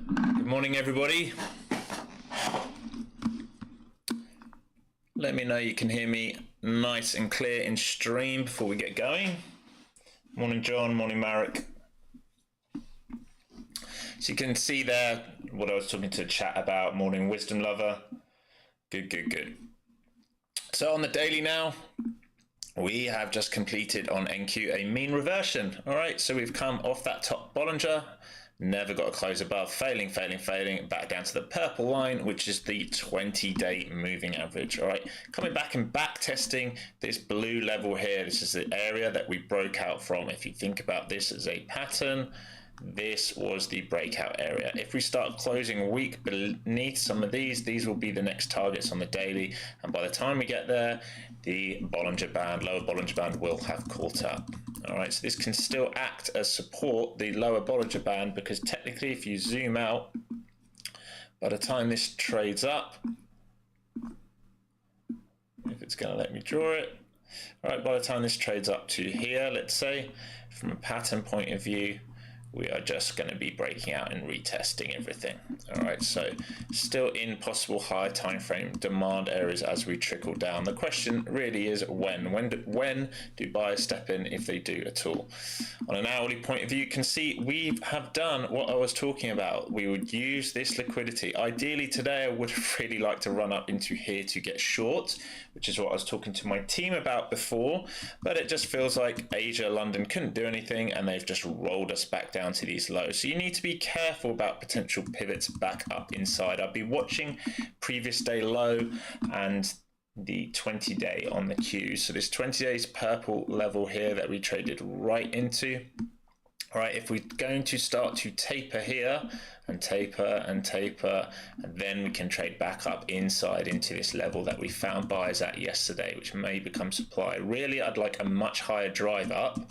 Good morning, everybody. Let me know you can hear me nice and clear in stream before we get going. Morning, John. Morning, Marek. So you can see there what I was talking to chat about. Morning, Wisdom Lover. Good, good, good. So on the daily now, we have just completed on NQ a mean reversion. All right, so we've come off that top Bollinger. Never got a close above, failing, back down to the purple line, which is the 20-day moving average. All right, coming back and back testing this blue level here. This is the area that we broke out from. If you think about this as a pattern, this was the breakout area. If we start closing weak beneath some of these will be the next targets on the daily. And by the time we get there, the Bollinger Band, lower Bollinger Band will have caught up. All right, so this can still act as support, the lower Bollinger Band, because technically if you zoom out, by the time this trades up, if it's going to let me draw it, all right, by the time this trades up to here, let's say, from a pattern point of view, we are just going to be breaking out and retesting everything. All right, so still in possible higher time frame demand areas as we trickle down. The question really is when do buyers step in, if they do at all? On an hourly point of view, you can see we have done what I was talking about. We would use this liquidity. Ideally today, I would have really liked to run up into here to get short, which is what I was talking to my team about before, but it just feels like Asia, London couldn't do anything and they've just rolled us back down to these lows. So you need to be careful about potential pivots back up inside. I'll be watching previous day low and the 20-day on the Q. So this 20 days purple level here that we traded right into. All right, if we're going to start to taper here and taper and taper, and then we can trade back up inside into this level that we found buyers at yesterday, which may become supply. Really, I'd like a much higher drive up.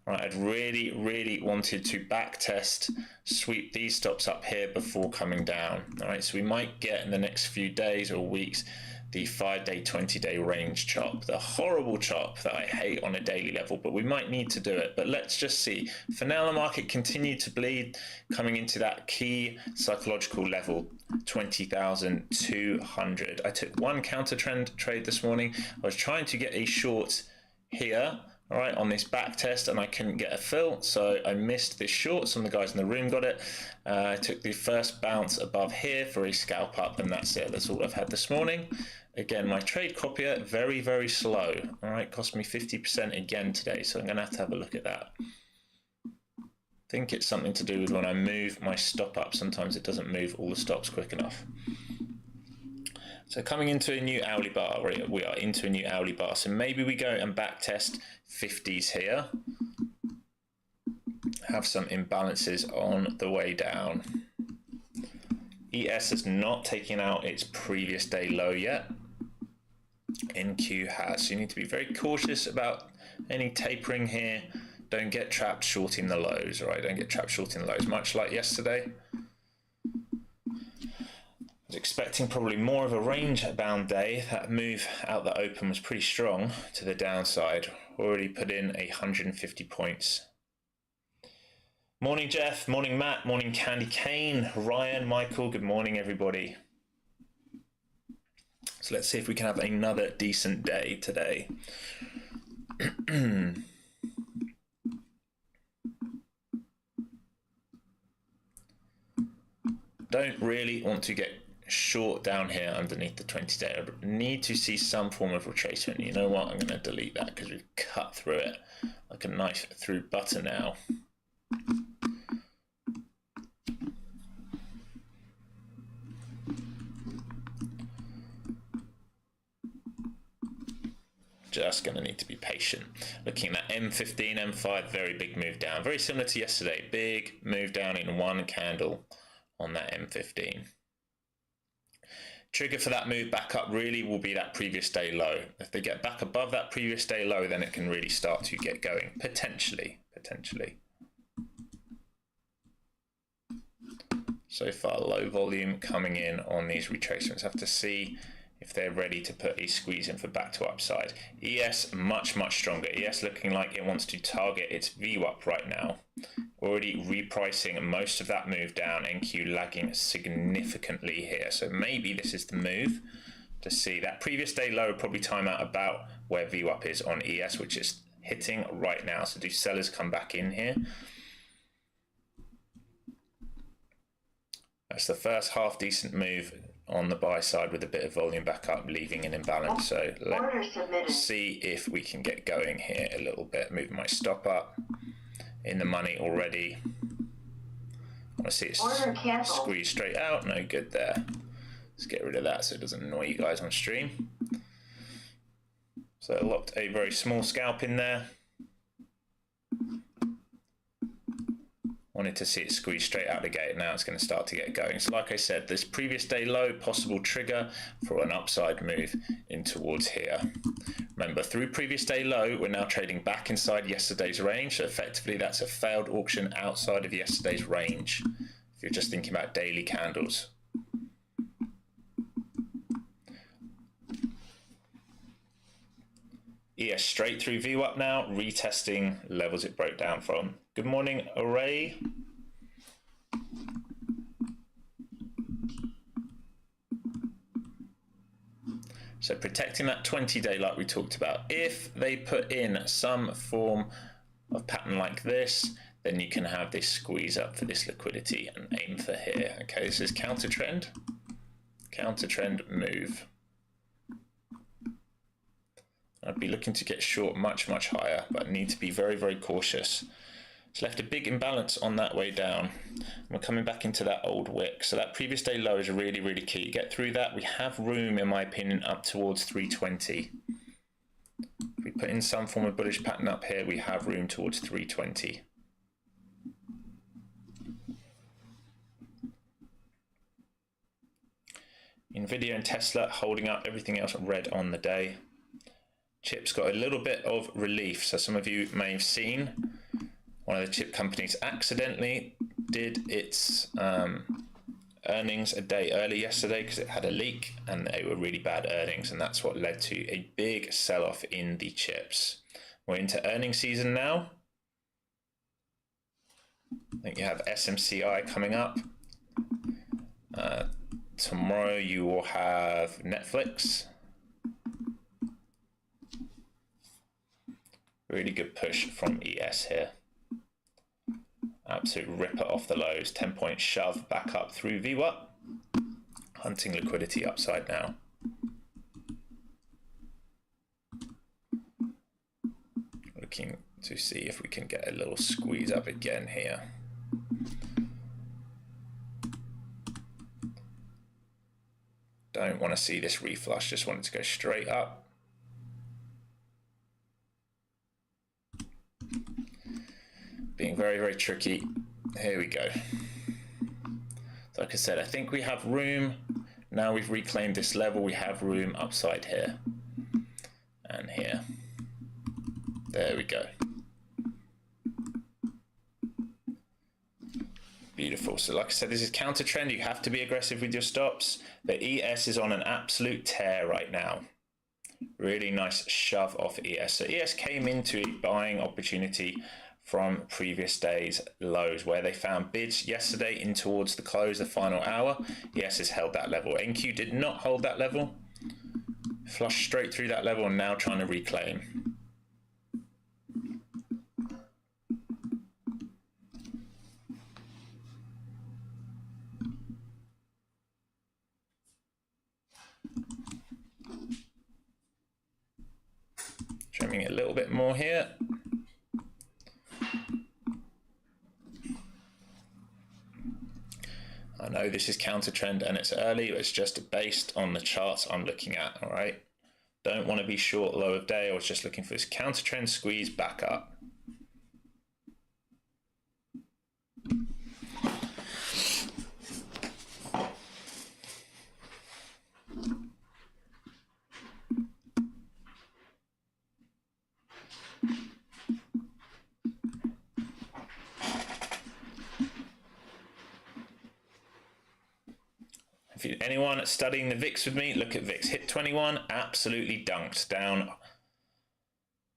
Right, I'd really wanted to back test, sweep these stops up here before coming down. All right, so we might get in the next few days or weeks the 5-day, 20-day range chop, the horrible chop that I hate on a daily level, but we might need to do it. But let's just see. For now, the market continued to bleed, coming into that key psychological level, 20,200. I took one counter trend trade this morning. I was trying to get a short here, all right, on this back test, and I couldn't get a fill, so I missed this short. Some of the guys in the room got it. I took the first bounce above here for a scalp up, and that's it. That's all I've had this morning. Again, my trade copier, very slow. All right, cost me 50% again today, so I'm going to have a look at that. I think it's something to do with when I move my stop up, sometimes it doesn't move all the stops quick enough. So coming into a new hourly bar, we are into a new hourly bar. So maybe we go and back test 50s here. Have some imbalances on the way down. ES has not taken out its previous day low yet. NQ has. So you need to be very cautious about any tapering here. Don't get trapped shorting the lows, right? Don't get trapped shorting the lows, much like yesterday. Expecting probably more of a range bound day. That move out the open was pretty strong to the downside. Already put in 150 points. Morning Jeff, morning Matt, morning Candy Kane, Ryan, Michael, good morning everybody. So let's see if we can have another decent day today. Don't really want to get short down here underneath the 20-day. I need to see some form of retracement. You know what? I'm going to delete that because we've cut through it like a knife through butter now. Just going to need to be patient. Looking at M15, M5, very big move down. Very similar to yesterday. Big move down in one candle on that M15. Trigger for that move back up really will be that previous day low. If they get back above that previous day low, then it can really start to get going, potentially. So far, low volume coming in on these retracements. Have to see if they're ready to put a squeeze in for back to upside. ES much stronger. ES looking like it wants to target its VWAP right now. Already repricing most of that move down. NQ lagging significantly here. So maybe this is the move to see that previous day low, probably time out about where VWAP is on ES, which is hitting right now. So do sellers come back in here? That's the first half decent move on the buy side with a bit of volume back up, leaving an imbalance. So let's see if we can get going here a little bit. Moving my stop up, in the money already. I want to see it squeeze straight out. No good there. Let's get rid of that so it doesn't annoy you guys on stream. So I locked a very small scalp in there. Wanted to see it squeeze straight out the gate. Now it's going to start to get going. So like I said, this previous day low, possible trigger for an upside move in towards here. Remember, through previous day low, we're now trading back inside yesterday's range. So effectively, that's a failed auction outside of yesterday's range, if you're just thinking about daily candles. ES straight through VWAP now, retesting levels it broke down from. Good morning, Array. So protecting that 20-day like we talked about. If they put in some form of pattern like this, then you can have this squeeze up for this liquidity and aim for here. Okay, this is counter trend move. I'd be looking to get short much higher, but need to be very cautious. It's left a big imbalance on that way down. We're coming back into that old wick. So that previous day low is really key. Get through that. We have room, in my opinion, up towards 320. If we put in some form of bullish pattern up here, we have room towards 320. Nvidia and Tesla holding up, everything else red on the day. Chips got a little bit of relief. So some of you may have seen one of the chip companies accidentally did its earnings a day early yesterday because it had a leak and they were really bad earnings, and that's what led to a big sell-off in the chips. We're into earnings season now. I think you have SMCI coming up. Tomorrow you will have Netflix. Really good push from ES here. Absolute ripper off the lows. 10-point shove back up through VWAP. Hunting liquidity upside now. Looking to see if we can get a little squeeze up again here. Don't want to see this reflush, just want it to go straight up. Being very tricky. Here we go. So like I said, I think we have room. Now we've reclaimed this level, we have room upside here and here. There we go. Beautiful. So like I said, this is counter trend. You have to be aggressive with your stops. The ES is on an absolute tear right now. Really nice shove off ES. So ES came into a buying opportunity from previous days lows where they found bids yesterday in towards the close, the final hour. ES has held that level. NQ did not hold that level. Flushed straight through that level and now trying to reclaim. Trimming it a little bit more here. I know this is counter trend and it's early, but it's just based on the charts I'm looking at, all right? Don't want to be short low of day. I was just looking for this counter trend squeeze back up. Anyone studying the VIX with me? Look at VIX. Hit 21, absolutely dunked. Down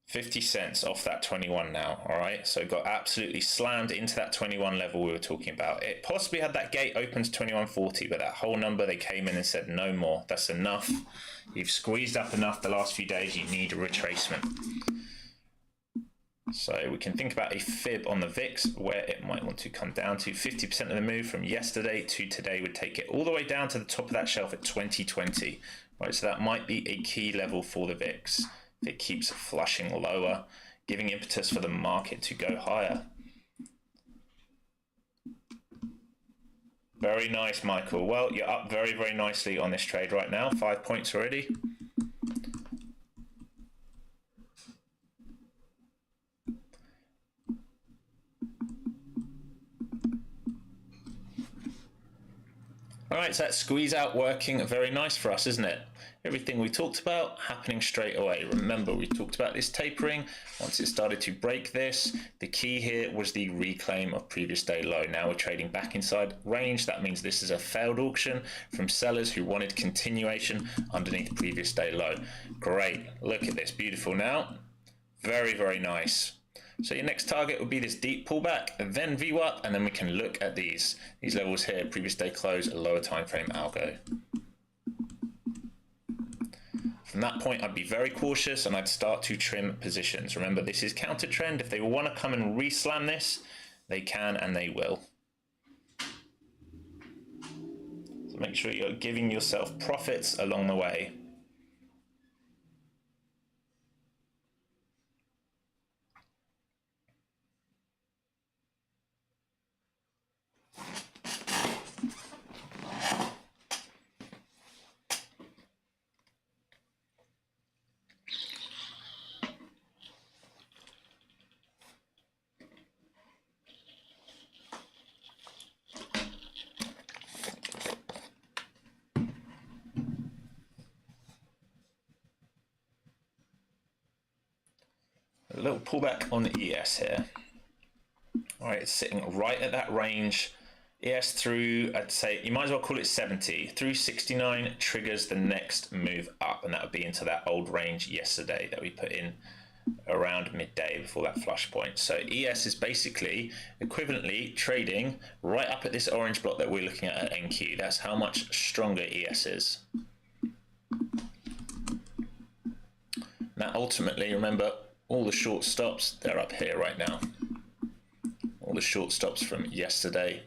50 cents off that 21 now, all right? So got absolutely slammed into that 21 level we were talking about. It possibly had that gate open to 21.40, but that whole number, they came in and said, no more, that's enough. You've squeezed up enough the last few days, you need a retracement. So we can think about a fib on the VIX, where it might want to come down to. 50% of the move from yesterday to today would take it all the way down to the top of that shelf at 2020, right? So that might be a key level for the VIX. If it keeps flushing lower, giving impetus for the market to go higher. Very nice, Michael. Well, you're up very, very nicely on this trade right now. 5 points already. All right, so that squeeze out working very nice for us, isn't it? Everything we talked about happening straight away. Remember, we talked about this tapering. Once it started to break this, the key here was the reclaim of previous day low. Now we're trading back inside range. That means this is a failed auction from sellers who wanted continuation underneath the previous day low. Great, look at this, beautiful now. Very, very nice. So your next target would be this deep pullback, then VWAP, and then we can look at these levels here, previous day close, a lower time frame algo. From that point, I'd be very cautious and I'd start to trim positions. Remember, this is counter trend. If they want to come and re-slam this, they can and they will. So make sure you're giving yourself profits along the way. A little pullback on the ES here. All right, it's sitting right at that range. ES through, I'd say, you might as well call it 70. Through 69 triggers the next move up, and that would be into that old range yesterday that we put in around midday before that flush point. So ES is basically equivalently trading right up at this orange block that we're looking at NQ. That's how much stronger ES is. Now, ultimately, remember, all the short stops, they're up here right now. All the short stops from yesterday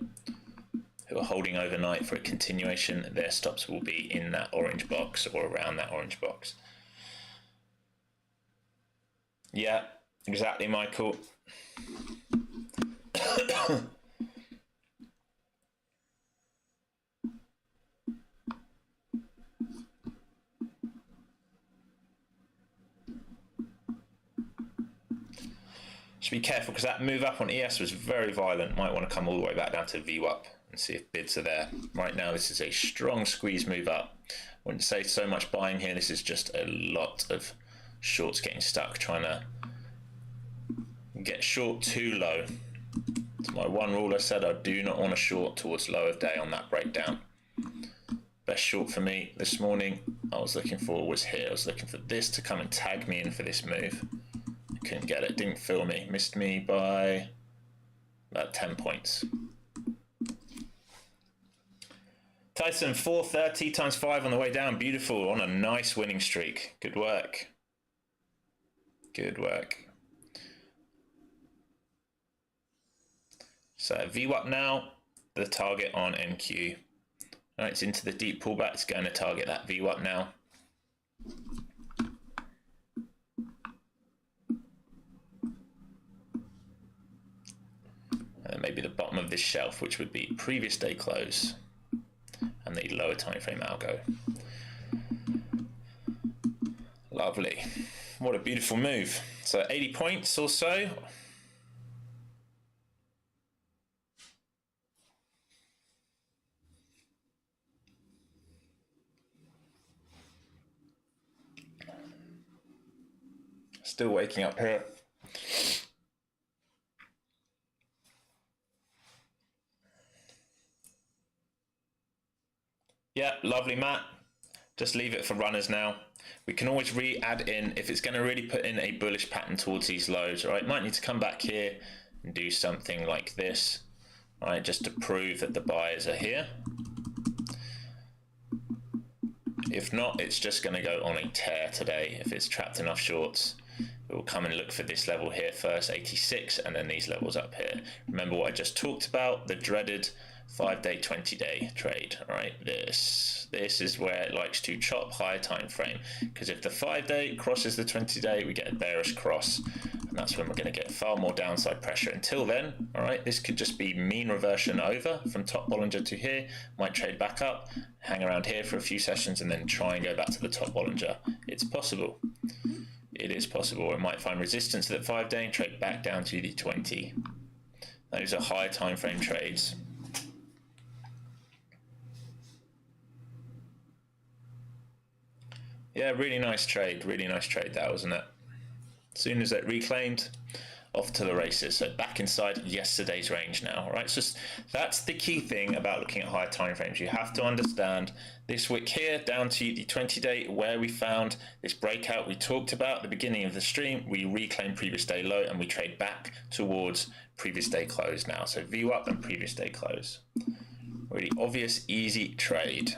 who are holding overnight for a continuation, their stops will be in that orange box or around that orange box. Yeah, exactly, Michael. Should be careful because that move up on ES was very violent. Might want to come all the way back down to VWAP and see if bids are there. Right now, this is a strong squeeze move up. Wouldn't say so much buying here. This is just a lot of shorts getting stuck, trying to get short too low. It's my one rule. I said I do not want to short towards low of day on that breakdown. Best short for me this morning I was looking for was here. I was looking for this to come and tag me in for this move. Couldn't get it, didn't fill me, missed me by about 10 points. Tyson, 430 times 5 on the way down, beautiful, on a nice winning streak. Good work. Good work. So VWAP now, the target on NQ. All right, it's into the deep pullback, it's going to target that VWAP now. Maybe the bottom of this shelf, which would be previous day close and the lower time frame algo. Lovely. What a beautiful move. So 80 points or so. Still waking up here. Yeah, lovely, Matt. Just leave it for runners now. We can always re-add in if it's going to really put in a bullish pattern towards these lows. All right, might need to come back here and do something like this, all right, just to prove that the buyers are here. If not, it's just going to go on a tear today. If it's trapped enough shorts, it will come and look for this level here first, 86, and then these levels up here. Remember what I just talked about, the dreaded 5-day, 20-day trade. All right, this is where it likes to chop higher time frame, because if the 5-day crosses the 20-day, we get a bearish cross, and that's when we're going to get far more downside pressure. Until then, all right, this could just be mean reversion over from top Bollinger to here. Might trade back up, hang around here for a few sessions, and then try and go back to the top Bollinger. It's possible. It is possible. It might find resistance at the 5-day and trade back down to the 20. Those are high time frame trades. Yeah, really nice trade that, wasn't it? As soon as it reclaimed, off to the races. So back inside yesterday's range now, all right? So that's the key thing about looking at higher time frames. You have to understand this wick here down to the 20-day where we found this breakout we talked about at the beginning of the stream. We reclaim previous day low and we trade back towards previous day close now. So view up and previous day close. Really obvious, easy trade.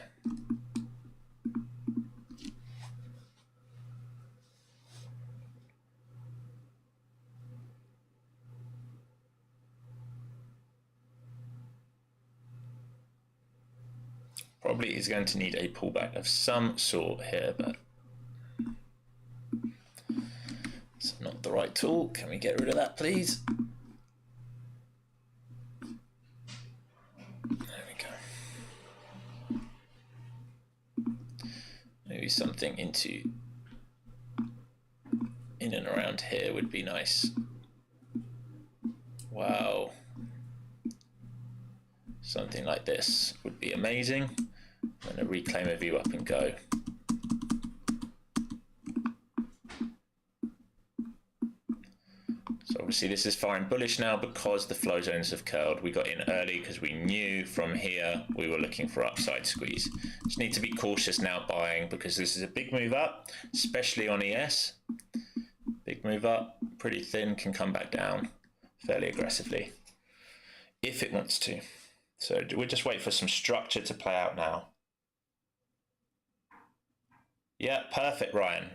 Probably is going to need a pullback of some sort here, but it's not the right tool. Can we get rid of that, please? There we go. Maybe something in and around here would be nice. Wow. Something like this would be amazing. I'm going to reclaim a view up and go. So obviously this is fine bullish now because the flow zones have curled. We got in early because we knew from here we were looking for upside squeeze. Just need to be cautious now buying because this is a big move up, especially on ES. Big move up, pretty thin, can come back down fairly aggressively if it wants to. So we'll just wait for some structure to play out now. Yeah, perfect, Ryan.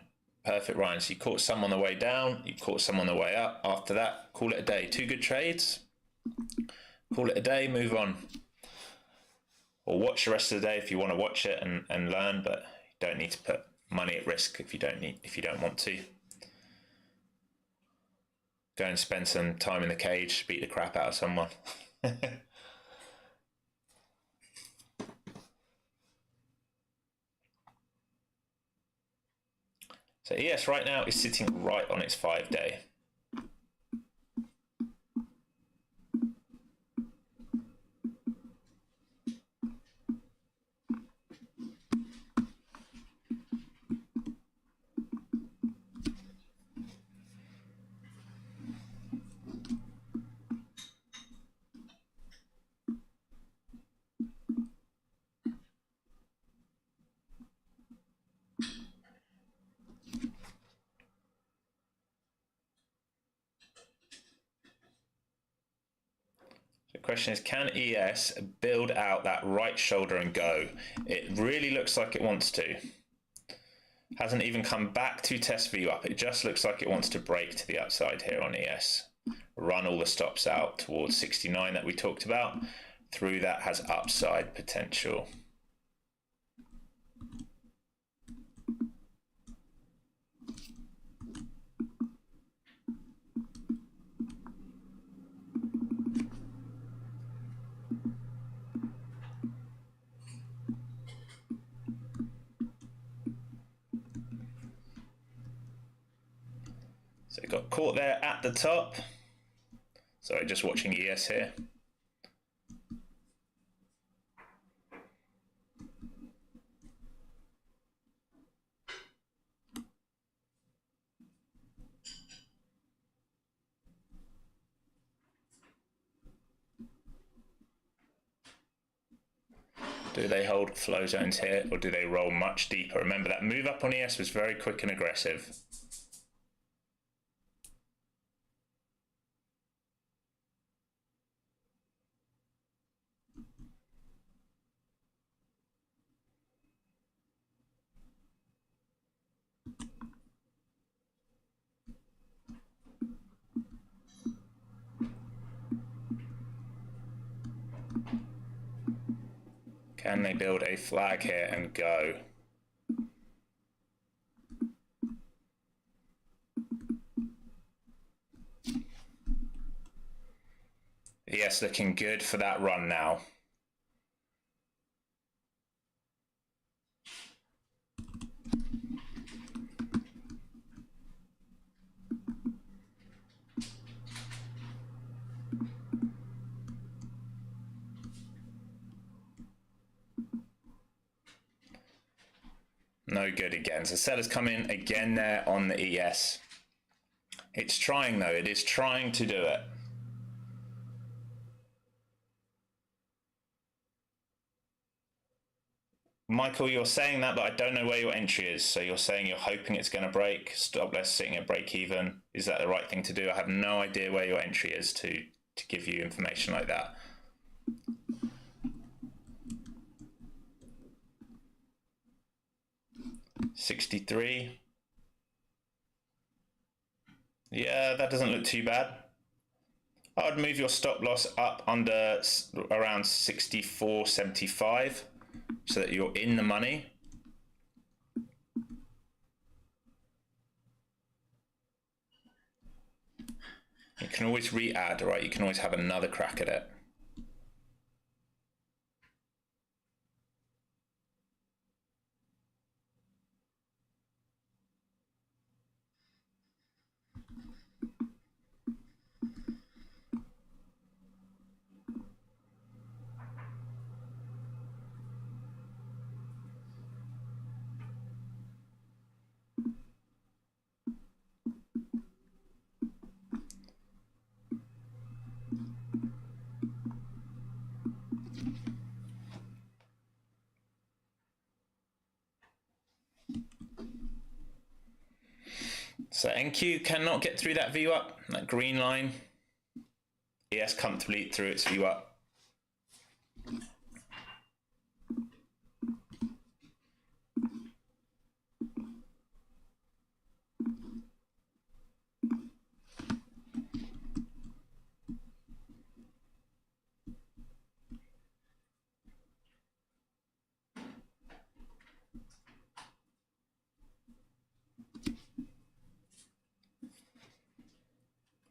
Perfect, Ryan. So you caught some on the way down, you caught some on the way up. After that, call it a day. 2 good trades. Call it a day, move on. Or watch the rest of the day if you want to watch it and learn, but you don't need to put money at risk if you don't want to. Go and spend some time in the cage, beat the crap out of someone. So ES right now is sitting right on its 5-day. The question is, can ES build out that right shoulder and go? It really looks like it wants to. Hasn't even come back to test view up. It just looks like it wants to break to the upside here on ES. Run all the stops out towards 69 that we talked about. Through that has upside potential. So it got caught there at the top. Sorry, just watching ES here. Do they hold flow zones here, or do they roll much deeper? Remember, that move up on ES was very quick and aggressive. Can they build a flag here and go? Yes, looking good for that run now. No good again. So sellers come in again there on the ES. It's trying though, it is trying to do it. Michael, you're saying that, but I don't know where your entry is. So you're saying you're hoping it's going to break, stop loss sitting at break even. Is that the right thing to do? I have no idea where your entry is to give you information like that. $63. Yeah, that doesn't look too bad. I'd move your stop loss up under around 64.75 so that you're in the money. You can always re-add, right? You can always have another crack at it. So NQ cannot get through that view up, that green line. ES comfortably through its view up.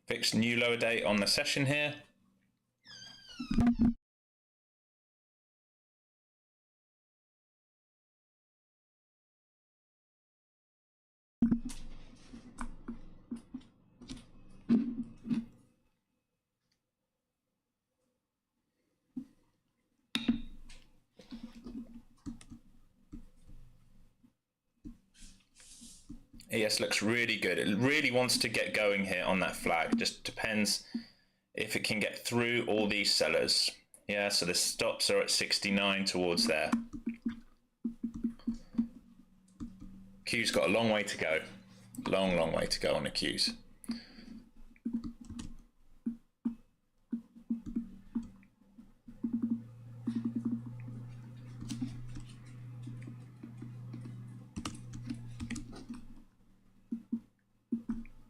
Fixed new lower date on the session here. ES looks really good. It really wants to get going here on that flag. Just depends if it can get through all these sellers. Yeah, so the stops are at 69 towards there. Q's got a long way to go. Long way to go on the Q's.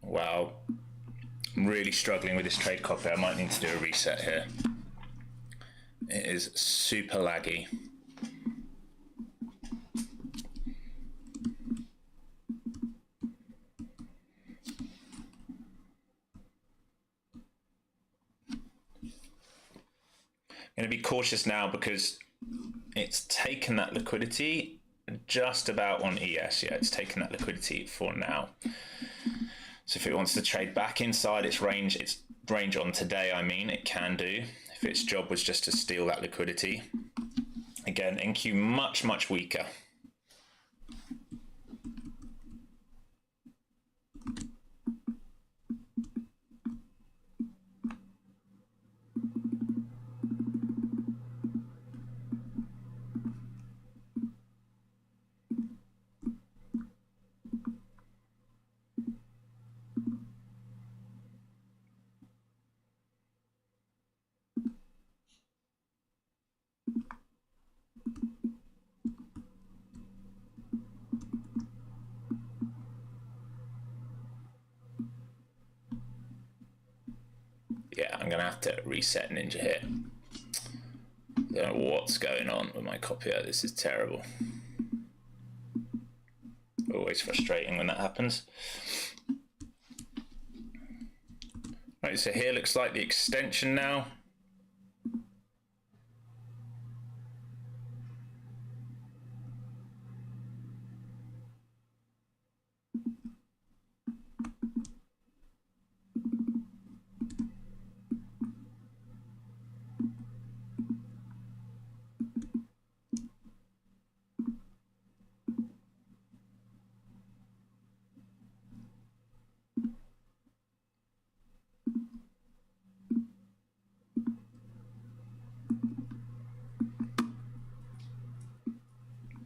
Wow, I'm really struggling with this trade copy. I might need to do a reset here. It is super laggy. I'm going to be cautious now because it's taken that liquidity just about on ES. Yeah, it's taken that liquidity for now. So if it wants to trade back inside its range on today, I mean, it can do. If its job was just to steal that liquidity. Again, NQ much weaker. going to have to reset Ninja here. I don't know what's going on with my copier. This is terrible. Always frustrating when that happens. Right, so here looks like the extension now.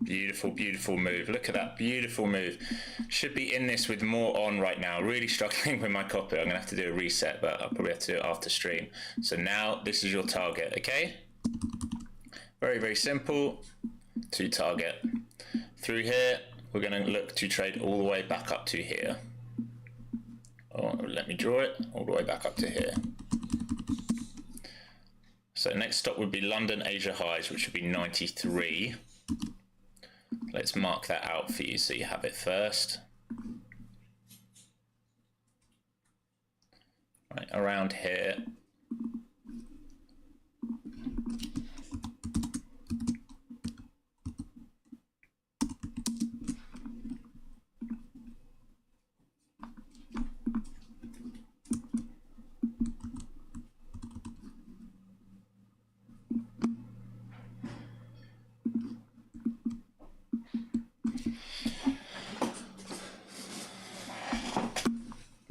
Beautiful, beautiful move. Look at that, beautiful move. Should be in this with more on right now. Really struggling with my copy. I'm gonna have to do a reset, but I'll probably have to do it after stream. So now this is your target, okay? Very, very simple to target. Through here, we're gonna look to trade all the way back up to here. Oh, let me draw it all the way back up to here. So next stop would be London Asia highs, which would be 93. Let's mark that out for you so you have it first. Right, around here.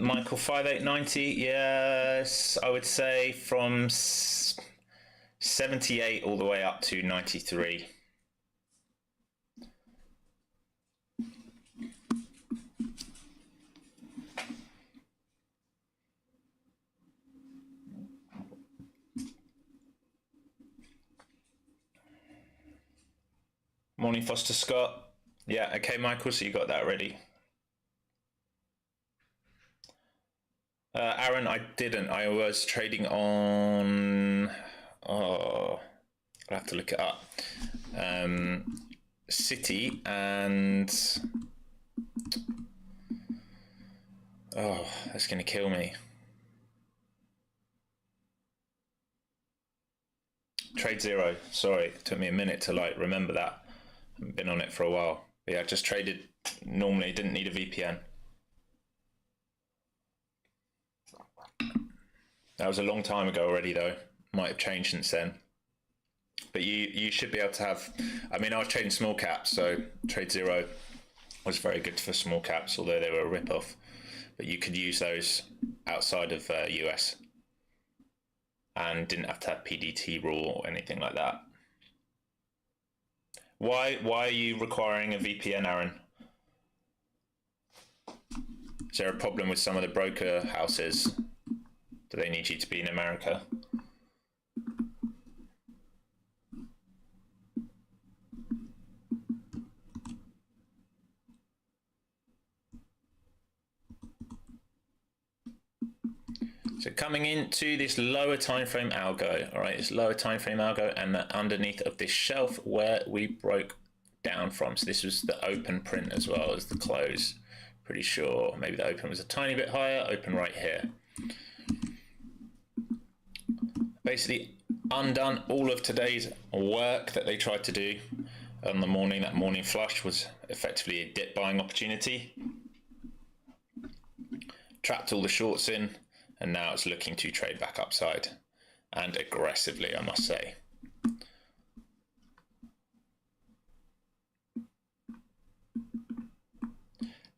Michael 5890, yes, I would say from 78 all the way up to 93. Morning, Foster Scott. Yeah, okay, Michael, so you got that ready. Aaron, I didn't. I was trading on, oh, I'll have to look it up. City and, oh, that's going to kill me. Trade Zero, sorry, it took me a minute to like remember that. I haven't been on it for a while. But yeah, I just traded normally, didn't need a VPN. That was a long time ago already though. Might have changed since then. But you should be able to have, I mean, I was trading small caps, so Trade Zero was very good for small caps, although they were a rip-off. But you could use those outside of US and didn't have to have PDT rule or anything like that. Why are you requiring a VPN, Aaron? Is there a problem with some of the broker houses? Do they need you to be in America? So coming into this lower time frame algo, all right, this lower time frame algo, and underneath of this shelf where we broke down from. So this was the open print as well as the close. Pretty sure maybe the open was a tiny bit higher. Open right here. Basically undone all of today's work that they tried to do on the morning. That morning flush was effectively a dip buying opportunity. Trapped all the shorts in, and now it's looking to trade back upside, and aggressively, I must say.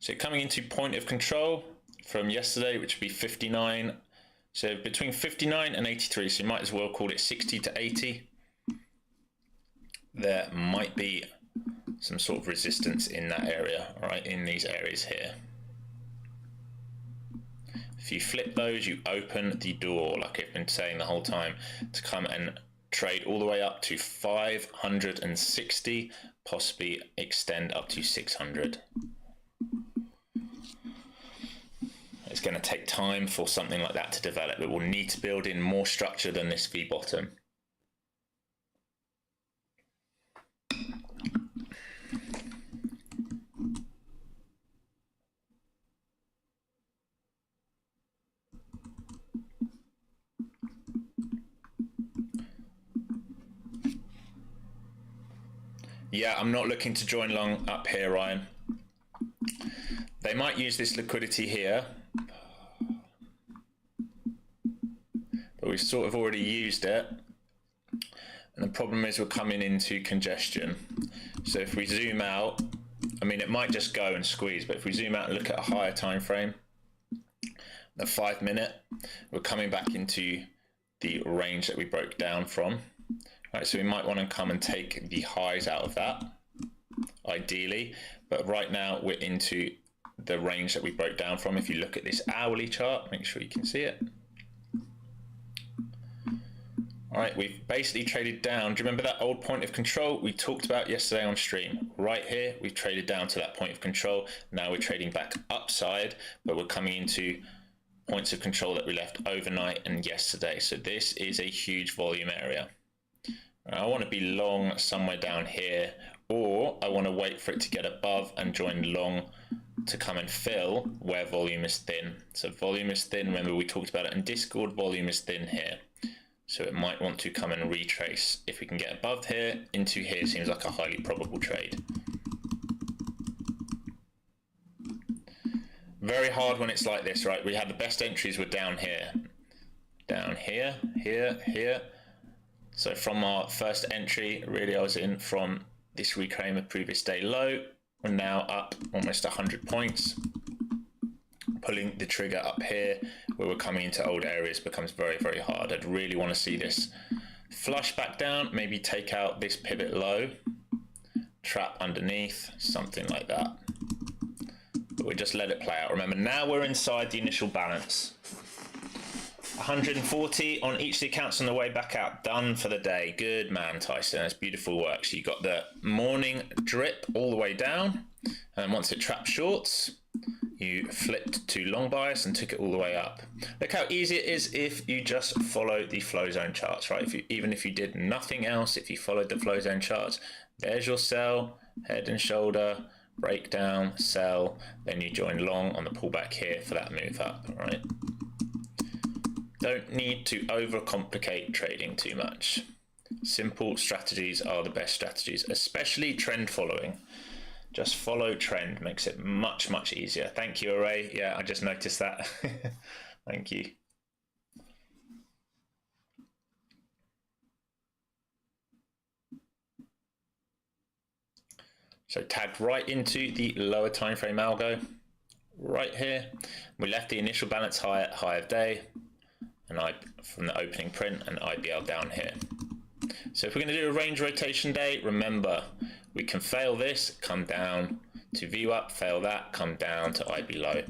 So coming into point of control from yesterday, which would be 59. So between 59 and 83, so you might as well call it 60 to 80. There might be some sort of resistance in that area, right, in these areas here. If you flip those, you open the door, like I've been saying the whole time, to come and trade all the way up to 560, possibly extend up to 600. Let's going to take time for something like that to develop. It will need to build in more structure than this V bottom. Yeah, I'm not looking to join long up here, Ryan. They might use this liquidity here, but we've sort of already used it. And the problem is we're coming into congestion. So if we zoom out, I mean, it might just go and squeeze, but if we zoom out and look at a higher time frame, the 5 minute, we're coming back into the range that we broke down from. Right, so we might want to come and take the highs out of that, ideally, but right now we're into the range that we broke down from. If you look at this hourly chart, make sure you can see it. All right, we've basically traded down. Do you remember that old point of control we talked about yesterday on stream? Right here, we've traded down to that point of control. Now we're trading back upside, but we're coming into points of control that we left overnight and yesterday. So this is a huge volume area. I want to be long somewhere down here, or I want to wait for it to get above and join long to come and fill where volume is thin. So volume is thin, remember we talked about it in Discord, volume is thin here. So it might want to come and retrace. If we can get above here, into here seems like a highly probable trade. Very hard when it's like this, right? We had the best entries were down here, here, here. So from our first entry, really I was in from this reclaim of previous day low. We're now up almost 100 points. Pulling the trigger up here where we're coming into old areas becomes very, very hard. I'd really want to see this flush back down, maybe take out this pivot low, trap underneath, something like that. But we just let it play out. Remember, now we're inside the initial balance. 140 on each of the accounts on the way back out. Done for the day. Good man, Tyson. That's beautiful work. So you got the morning drip all the way down, and once it trapped shorts, you flipped to long bias and took it all the way up. Look how easy it is if you just follow the flow zone charts, right? Even if you did nothing else, if you followed the flow zone charts, there's your sell, head and shoulder, breakdown, sell, then you join long on the pullback here for that move up, all right? Don't need to overcomplicate trading too much. Simple strategies are the best strategies, especially trend following. Just follow trend, makes it much, much easier. Thank you, Array. Yeah, I just noticed that. Thank you. So tagged right into the lower time frame algo, right here. We left the initial balance high at high of day, and from the opening print, and IBL down here. So if we're going to do a range rotation day, remember we can fail this, come down to view up, fail that, come down to IB low.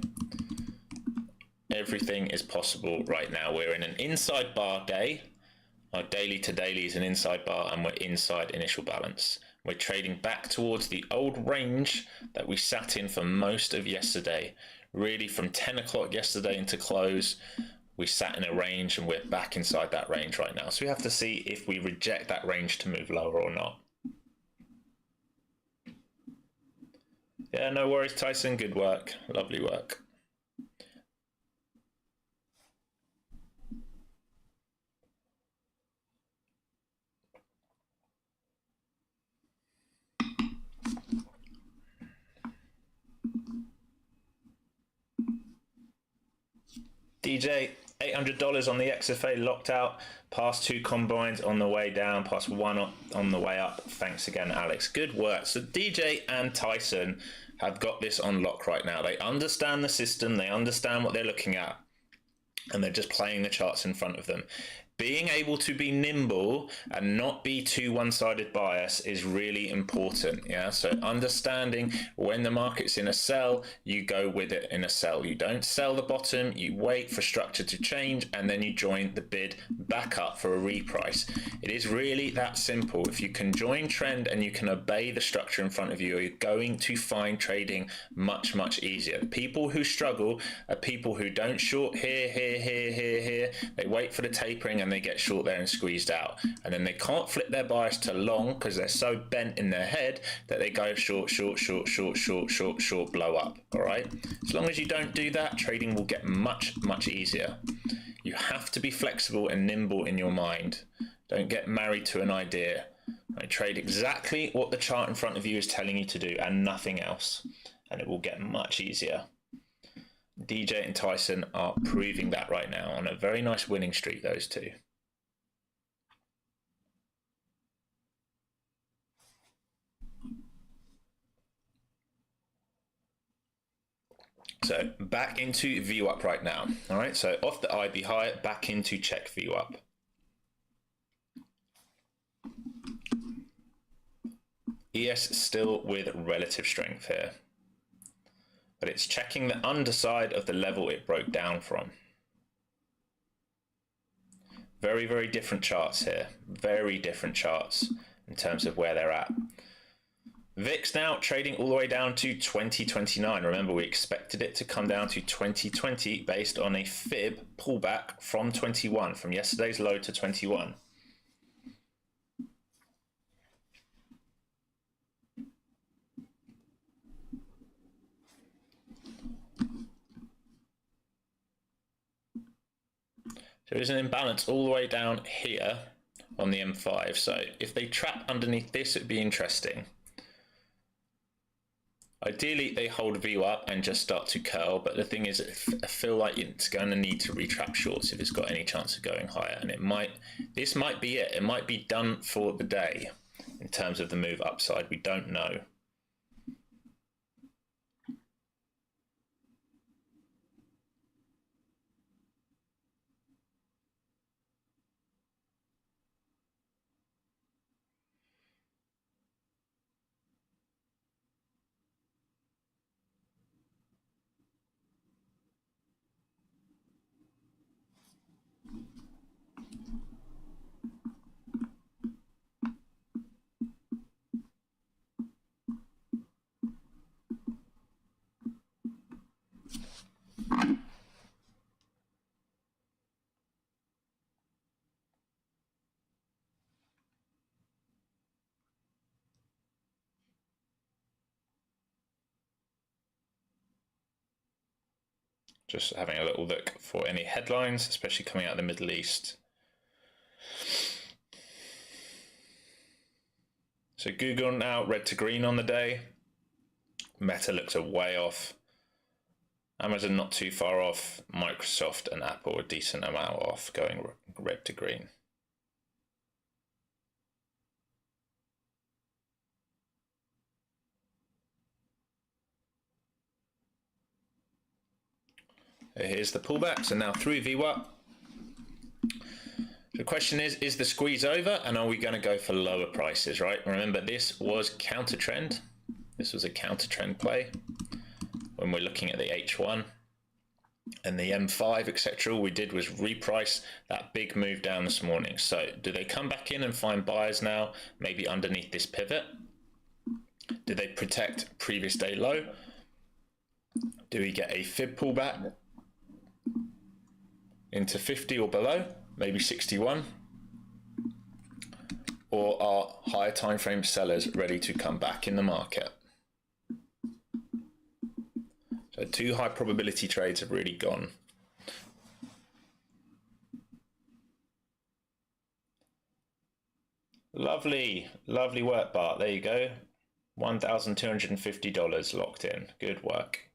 Everything is possible right now. We're in an inside bar day. Our daily to daily is an inside bar, and we're inside initial balance. We're trading back towards the old range that we sat in for most of yesterday. Really from 10 o'clock yesterday into close, we sat in a range, and we're back inside that range right now. So we have to see if we reject that range to move lower or not. Yeah, no worries, Tyson. Good work. Lovely work. DJ, $800 on the XFA locked out, past 2 combines on the way down, past 1 on the way up. Thanks again, Alex. Good work. So DJ and Tyson have got this on lock right now. They understand the system, they understand what they're looking at, and they're just playing the charts in front of them. being able to be nimble and not be too one-sided bias is really important. Yeah, so understanding when the market's in a sell, you go with it in a sell. You don't sell the bottom, you wait for structure to change, and then you join the bid back up for a reprice. It is really that simple. If you can join trend and you can obey the structure in front of you, you're going to find trading much, much easier. The people who struggle are people who don't short here, here. They wait for the tapering and they get short there and squeezed out. And then they can't flip their bias to long because they're so bent in their head that they go short, blow up. All right. As long as you don't do that, trading will get much, much easier. You have to be flexible and nimble in your mind. Don't get married to an idea. Right? Trade exactly what the chart in front of you is telling you to do and nothing else. And it will get much easier. DJ and Tyson are proving that right now on a very nice winning streak, those two. So back into VWAP right now. All right, so off the IB high, back into check VWAP. ES still with relative strength here, but it's checking the underside of the level it broke down from. Very, very different charts here. Very different charts in terms of where they're at. VIX now trading all the way down to 2029. Remember, we expected it to come down to 2020 based on a fib pullback from 21, from yesterday's low to 21. There is an imbalance all the way down here on the M5. So if they trap underneath this, it'd be interesting. Ideally, they hold VWAP and just start to curl, but the thing is, I feel like it's going to need to retrap shorts if it's got any chance of going higher, and this might be it. It might be done for the day in terms of the move upside. We don't know. Just having a little look for any headlines, especially coming out of the Middle East. So Google now red to green on the day. Meta looks a way off. Amazon not too far off. Microsoft and Apple a decent amount off, going red to green. Here's the pullback. So now through VWAP. The question is the squeeze over, and are we going to go for lower prices, right? Remember, this was counter trend. This was a counter trend play when we're looking at the H1 and the M5, etc. All we did was reprice that big move down this morning. So do they come back in and find buyers now, maybe underneath this pivot? Do they protect previous day low? Do we get a fib pullback into 50 or below, maybe 61? Or are higher time frame sellers ready to come back in the market? So two high probability trades have really gone. Lovely, lovely work, Bart. There you go. $1,250 locked in. Good work.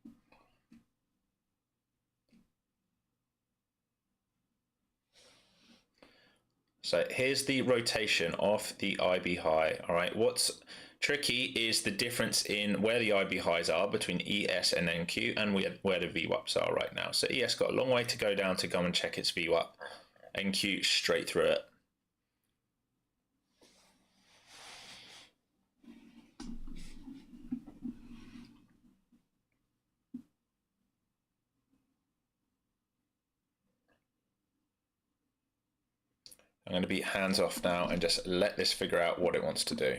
So here's the rotation off the IB high. All right, what's tricky is the difference in where the IB highs are between ES and NQ and where the VWAPs are right now. So ES got a long way to go down to go and check its VWAP. NQ straight through it. I'm going to be hands off now and just let this figure out what it wants to do.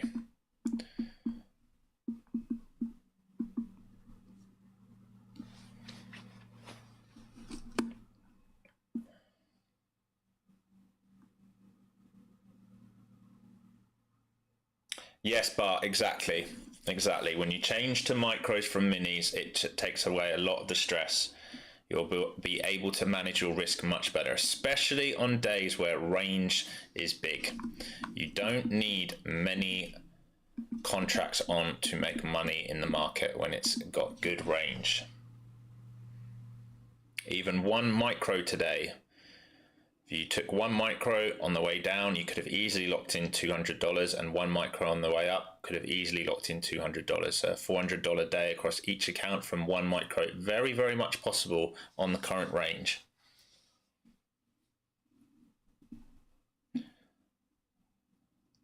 Yes, Bart, exactly. Exactly. When you change to micros from minis, it takes away a lot of the stress. You'll be able to manage your risk much better, especially on days where range is big. You don't need many contracts on to make money in the market when it's got good range. Even one micro today, if you took one micro on the way down, you could have easily locked in $200, and one micro on the way up could have easily locked in $200. So a $400 day across each account from one micro, very, very much possible on the current range.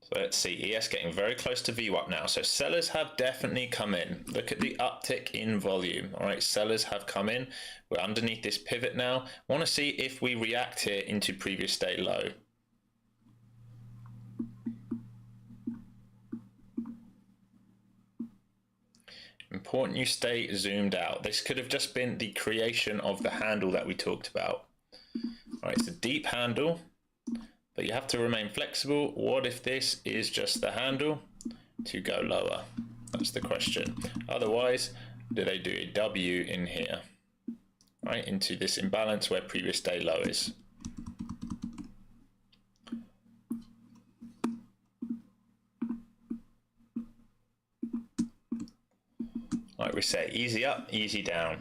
So let's see, ES getting very close to VWAP now. So sellers have definitely come in. Look at the uptick in volume. All right, sellers have come in. We're underneath this pivot now. I want to see if we react here into previous day low. Important you stay zoomed out. This could have just been the creation of the handle that we talked about. All right, it's a deep handle, but you have to remain flexible. What if this is just the handle to go lower? That's the question. Otherwise, do they do a W in here, right, into this imbalance where previous day low is? Like we say, easy up, easy down.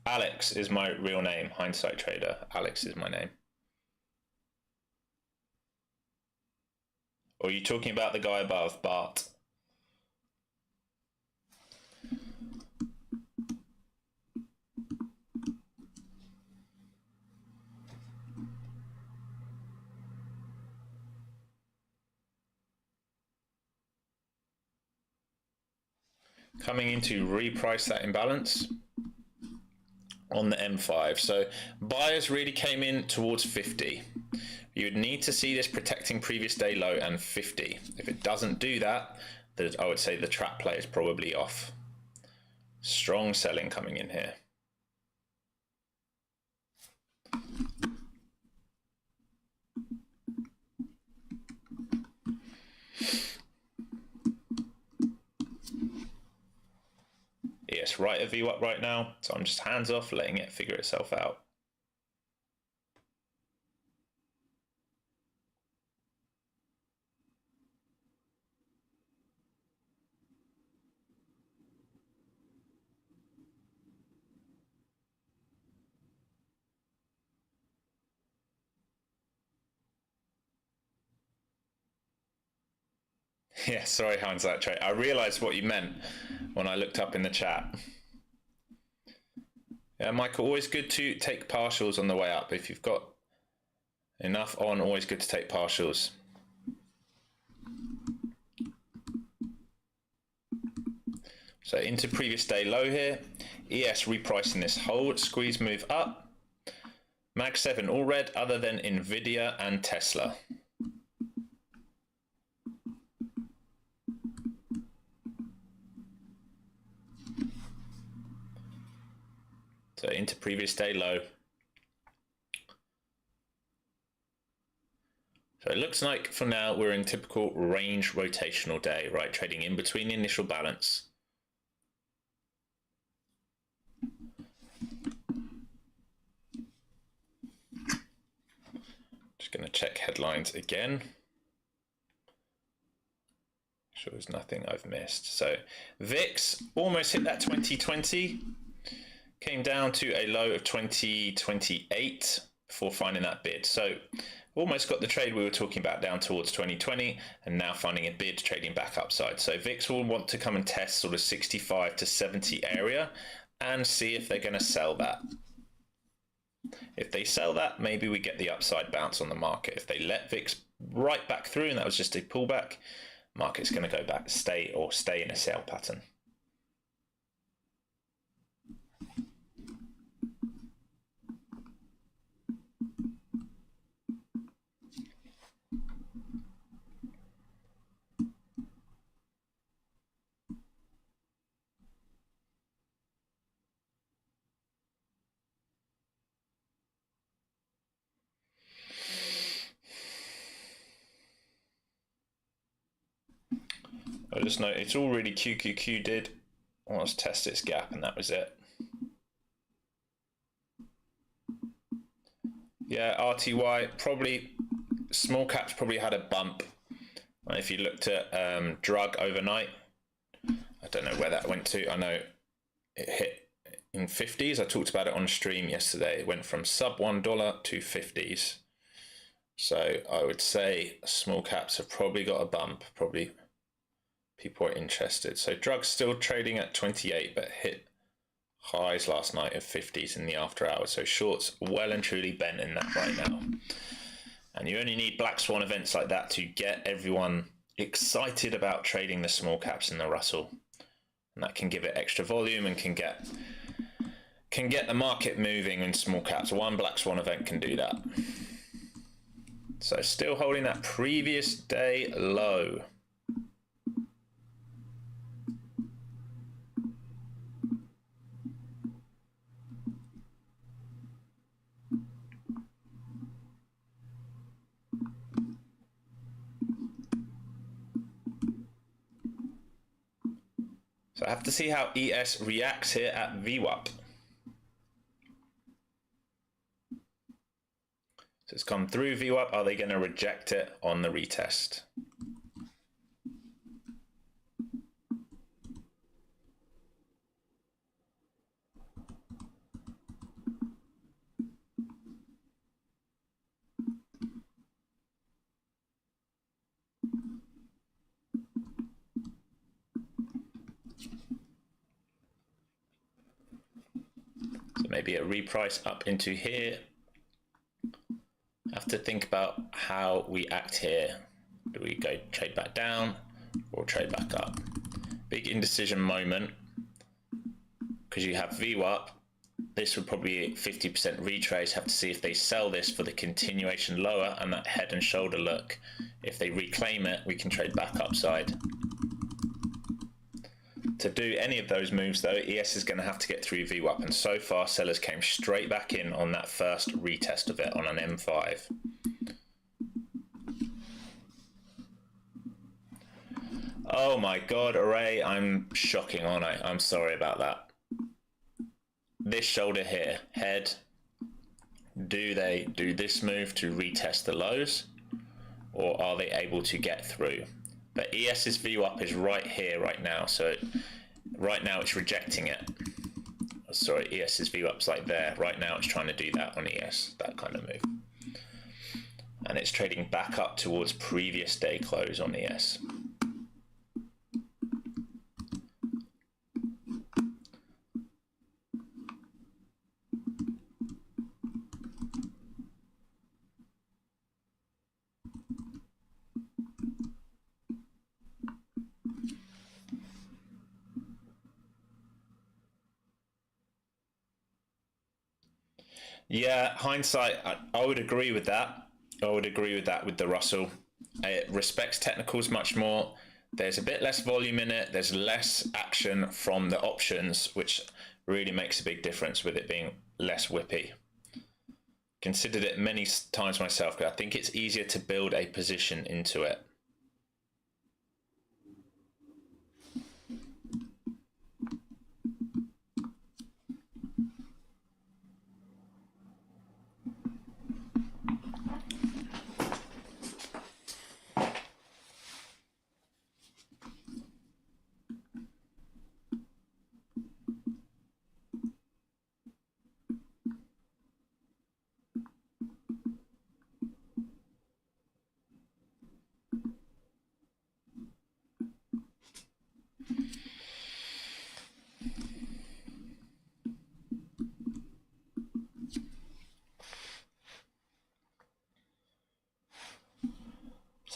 Alex is my real name, Hindsight Trader. Alex is my name. Or are you talking about the guy above, Bart? Coming in to reprice that imbalance on the M5. So buyers really came in towards 50. You would need to see this protecting previous day low and 50. If it doesn't do that, then I would say the trap play is probably off. Strong selling coming in here. Yes, right at VWAP right now, so I'm just hands off, letting it figure itself out. Yeah, sorry, Hindsight Trader. I realized what you meant when I looked up in the chat. Yeah, Michael, always good to take partials on the way up. If you've got enough on, always good to take partials. So into previous day low here. ES repricing this hold, squeeze move up. Mag 7 all red other than Nvidia and Tesla. So into previous day low. So it looks like for now we're in typical range rotational day, right? Trading in between the initial balance. Just going to check headlines again. Sure there's nothing I've missed. So VIX almost hit that 2020. Came down to a low of 2028 before finding that bid. So almost got the trade we were talking about down towards 2020 and now finding a bid trading back upside. So VIX will want to come and test sort of 65 to 70 area and see if they're going to sell that. If they sell that, maybe we get the upside bounce on the market. If they let VIX right back through and that was just a pullback, market's going to go back, stay in a sell pattern. I just know it's all really QQQ did. Let's test this gap and that was it. Yeah, RTY probably, small caps probably had a bump. If you looked at drug overnight, I don't know where that went to. I know it hit in 50s. I talked about it on stream yesterday. It went from sub $1 to 50s. So I would say small caps have probably got a bump. Probably people are interested. So drugs still trading at 28, but hit highs last night of 50s in the after hours. So shorts well and truly bent in that right now. And you only need black swan events like that to get everyone excited about trading the small caps in the Russell. And that can give it extra volume and can get the market moving in small caps. One black swan event can do that. So still holding that previous day low. So I have to see how ES reacts here at VWAP. So it's come through VWAP. Are they going to reject it on the retest? So maybe a reprice up into here. Have to think about how we act here. Do we go trade back down or trade back up? Big indecision moment because you have VWAP. This would probably be 50% retrace. Have to see if they sell this for the continuation lower and that head and shoulder look. If they reclaim it, we can trade back upside. To do any of those moves though, ES is going to have to get through VWAP, and so far sellers came straight back in on that first retest of it on an M5. Oh my god, Array, I'm shocking, aren't I? I'm sorry about that. This shoulder here, head, do they do this move to retest the lows, or are they able to get through? But ES's VWAP is right here right now, so right now it's rejecting it. Sorry, ES's VWAP's like there. Right now it's trying to do that on ES, that kind of move. And it's trading back up towards previous day close on ES. Yeah, hindsight, I would agree with that. I would agree with that with the Russell. It respects technicals much more. There's a bit less volume in it. There's less action from the options, which really makes a big difference with it being less whippy. Considered it many times myself, because I think it's easier to build a position into it.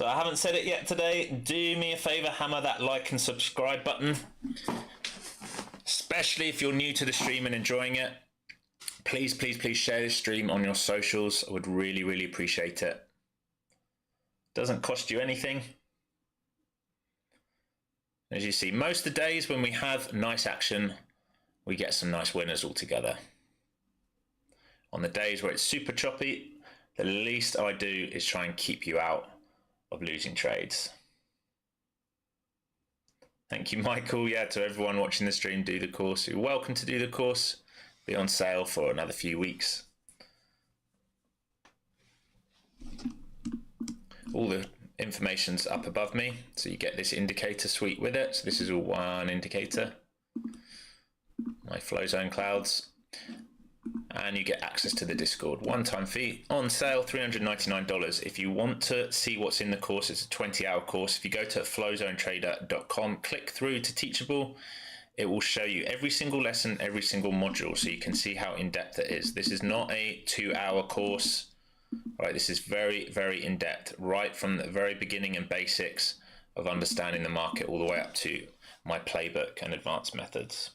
So I haven't said it yet today. Do me a favor, hammer that like and subscribe button. Especially if you're new to the stream and enjoying it. Please, please, please share this stream on your socials. I would really, really appreciate it. Doesn't cost you anything. As you see, most of the days when we have nice action, we get some nice winners altogether. On the days where it's super choppy, the least I do is try and keep you out of losing trades. Thank you, Michael. Yeah, to everyone watching the stream, do the course. You're welcome to do the course. Be on sale for another few weeks. All the information's up above me, so you get this indicator suite with it. So this is all one indicator. My flow zone clouds. And you get access to the Discord. One-time fee on sale, $399. If you want to see what's in the course, it's a 20-hour course. If you go to flowzonetrader.com, click through to Teachable, it will show you every single lesson, every single module, so you can see how in-depth it is. This is not a 2-hour course. All right, this is very, very in-depth, right from the very beginning and basics of understanding the market all the way up to my playbook and advanced methods.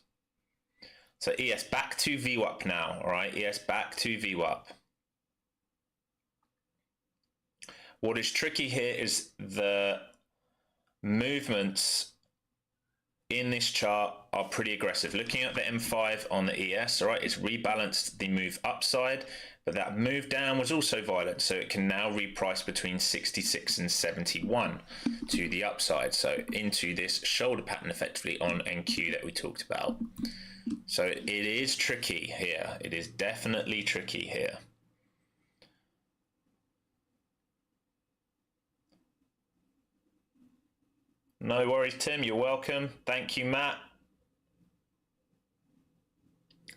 So ES back to VWAP now, all right? ES back to VWAP. What is tricky here is the movements in this chart are pretty aggressive. Looking at the M5 on the ES, all right, it's rebalanced the move upside, but that move down was also violent, so it can now reprice between 66 and 71 to the upside, so into this shoulder pattern effectively on NQ that we talked about. So it is tricky here. It is definitely tricky here. No worries, Tim. You're welcome. Thank you, Matt.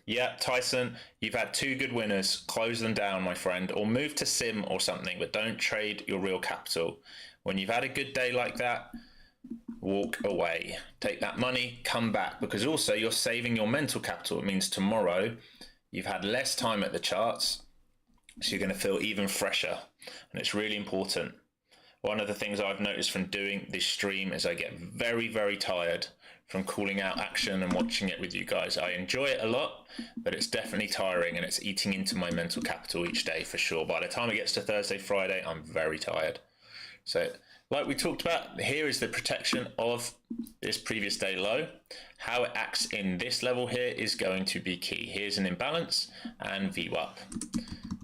Yeah, Tyson, you've had 2 good winners. Close them down, my friend, or move to sim or something, but don't trade your real capital. When you've had a good day like that, walk away. Take that money, come back, because also you're saving your mental capital. It means tomorrow you've had less time at the charts, so you're going to feel even fresher, and it's really important. One of the things I've noticed from doing this stream is I get very, very tired from calling out action and watching it with you guys. I enjoy it a lot, but it's definitely tiring, and it's eating into my mental capital each day for sure. By the time it gets to Thursday, Friday, I'm very tired. So like we talked about, here is the protection of this previous day low. How it acts in this level here is going to be key. Here's an imbalance and VWAP.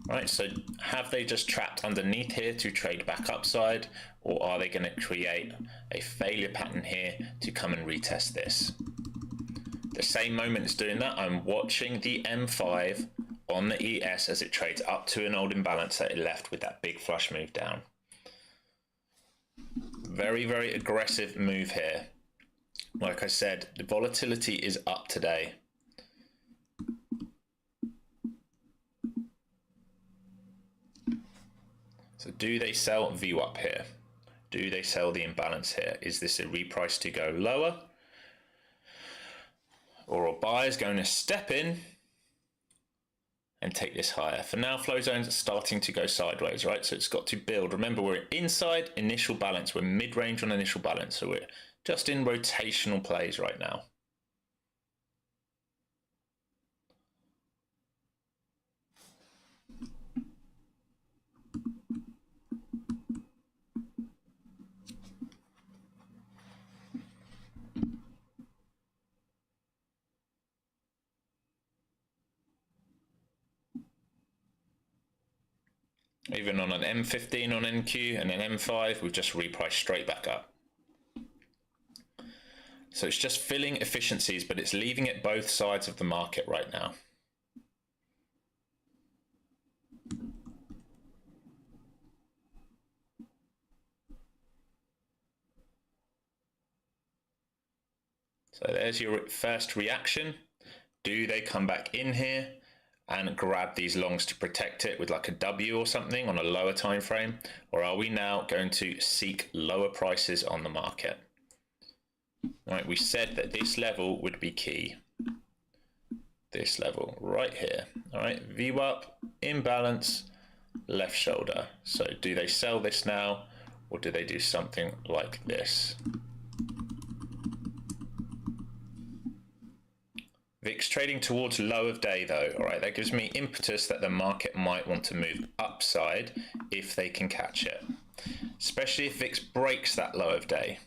Right, so have they just trapped underneath here to trade back upside, or are they going to create a failure pattern here to come and retest this? The same moment it's doing that, I'm watching the M5 on the ES as it trades up to an old imbalance that it left with that big flush move down. Very, very aggressive move here. Like I said, the volatility is up today. So do they sell VWAP here? Do they sell the imbalance here? Is this a reprice to go lower? Or are buyers going to step in and take this higher? For now, flow zones are starting to go sideways, right? So it's got to build. Remember, we're inside initial balance. We're mid-range on initial balance. So we're just in rotational plays right now. Even on an M15 on NQ and an M5, we've just repriced straight back up. So it's just filling efficiencies, but it's leaving it both sides of the market right now. So there's your first reaction. Do they come back in here and grab these longs to protect it with like a W or something on a lower time frame? Or are we now going to seek lower prices on the market? Right, we said that this level would be key. This level right here. All right, VWAP, imbalance, left shoulder. So do they sell this now, or or do they do something like this? VIX trading towards low of day though, all right, that gives me impetus that the market might want to move upside if they can catch it, especially if VIX breaks that low of day.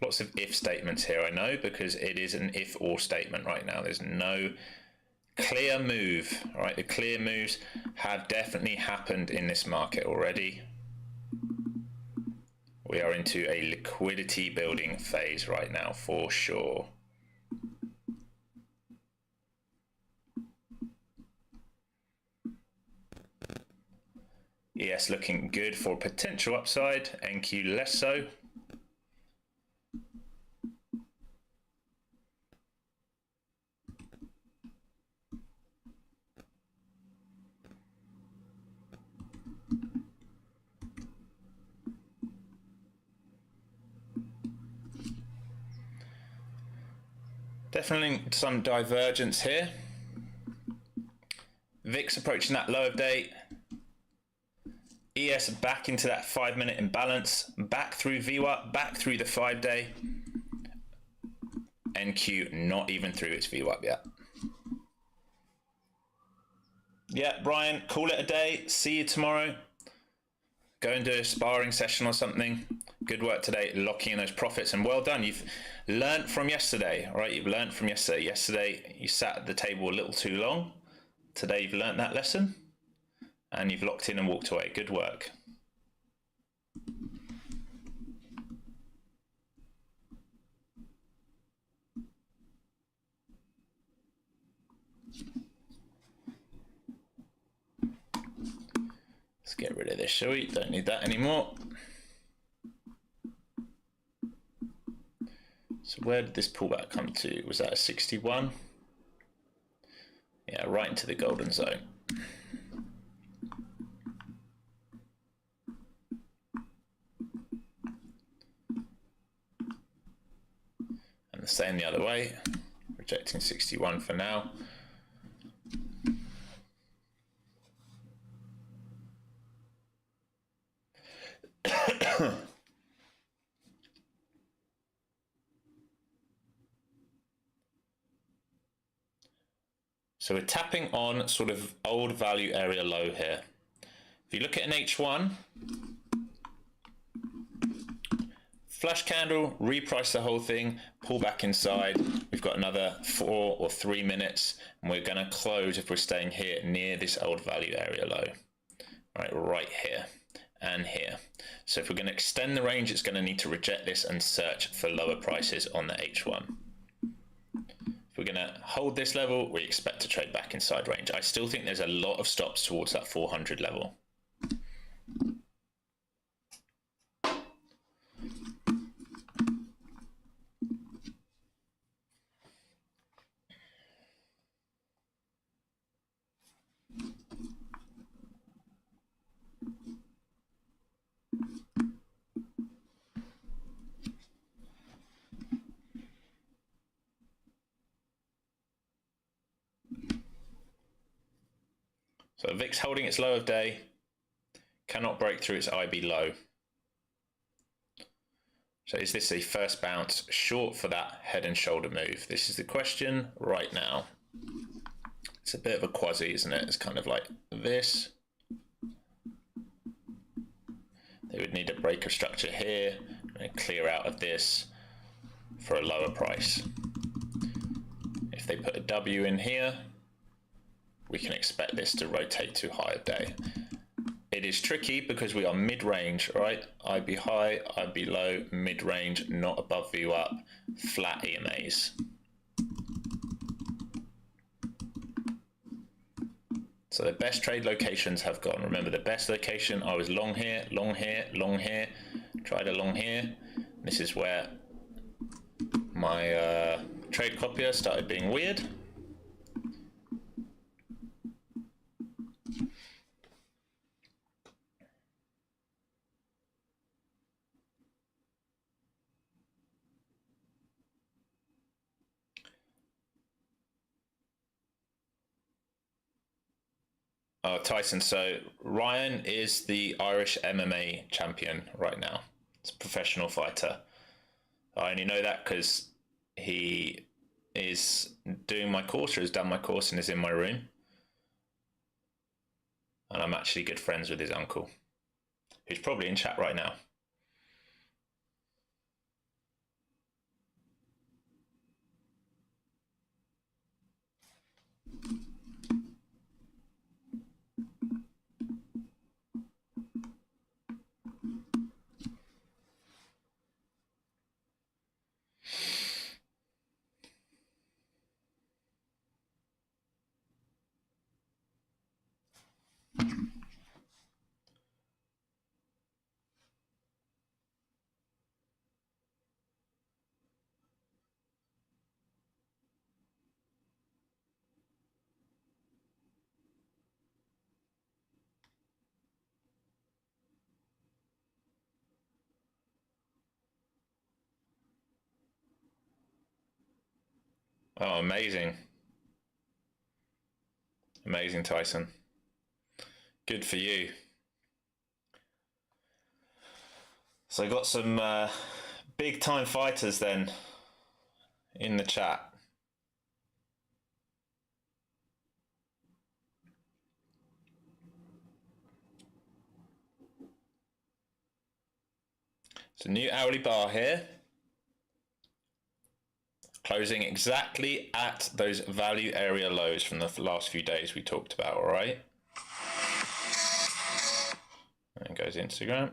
Lots of if statements here, I know, because it is an if or statement right now. There's no clear move, all right? The clear moves have definitely happened in this market already. We are into a liquidity building phase right now for sure. ES looking good for potential upside, NQ less so. Definitely some divergence here. VIX approaching that low of day. ES back into that 5-minute imbalance, back through VWAP, back through the 5-day. NQ not even through its VWAP yet. Yeah, Brian, call it a day. See you tomorrow. Go and do a sparring session or something. Good work today, locking in those profits, and well done. You've learned from yesterday, all right? You've learned from yesterday. Yesterday, you sat at the table a little too long. Today, you've learned that lesson, and you've locked in and walked away. Good work. Let's get rid of this, shall we? Don't need that anymore. So where did this pullback come to? Was that a 61? Yeah, right into the golden zone. And the same the other way, rejecting 61 for now. So we're tapping on sort of old value area low here. If you look at an H1, flash candle, reprice the whole thing, pull back inside. We've got another 4 or 3 minutes, and we're going to close if we're staying here near this old value area low. Right here and here. So if we're going to extend the range, it's going to need to reject this and search for lower prices on the H1. If we're going to hold this level, we expect to trade back inside range. I still think there's a lot of stops towards that 400 level. So VIX holding its low of day, cannot break through its IB low. So is this a first bounce short for that head and shoulder move? This is the question right now. It's a bit of a quasi, isn't it? It's kind of like this. They would need a break of structure here and clear out of this for a lower price. If they put a W in here, we can expect this to rotate to higher day. It is tricky because we are mid-range, right? IB high, IB low, mid-range, not above VWAP, flat EMAs. So the best trade locations have gone. Remember the best location, I was long here, long here, long here, tried a long here. This is where my trade copier started being weird. Oh, Tyson. So Ryan is the Irish MMA champion right now. He's a professional fighter. I only know that because he is doing my course, or has done my course and is in my room. And I'm actually good friends with his uncle, who's probably in chat right now. Oh, amazing. Amazing, Tyson. Good for you. So I got some big time fighters then in the chat. So new hourly bar here. Closing exactly at those value area lows from the last few days we talked about, all right? And goes Instagram.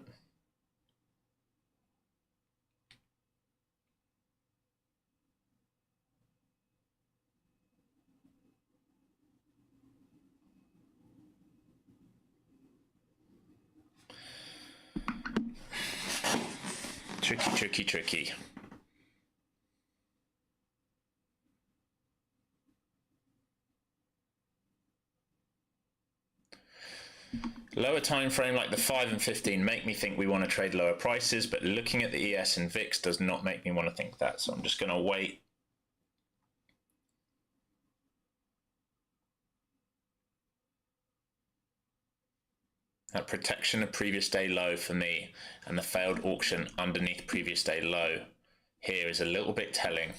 Tricky, tricky, tricky. Lower time frame like the 5 and 15 make me think we want to trade lower prices, but looking at the ES and VIX does not make me want to think that. So I'm just going to wait. That protection of previous day low for me and the failed auction underneath previous day low here is a little bit telling.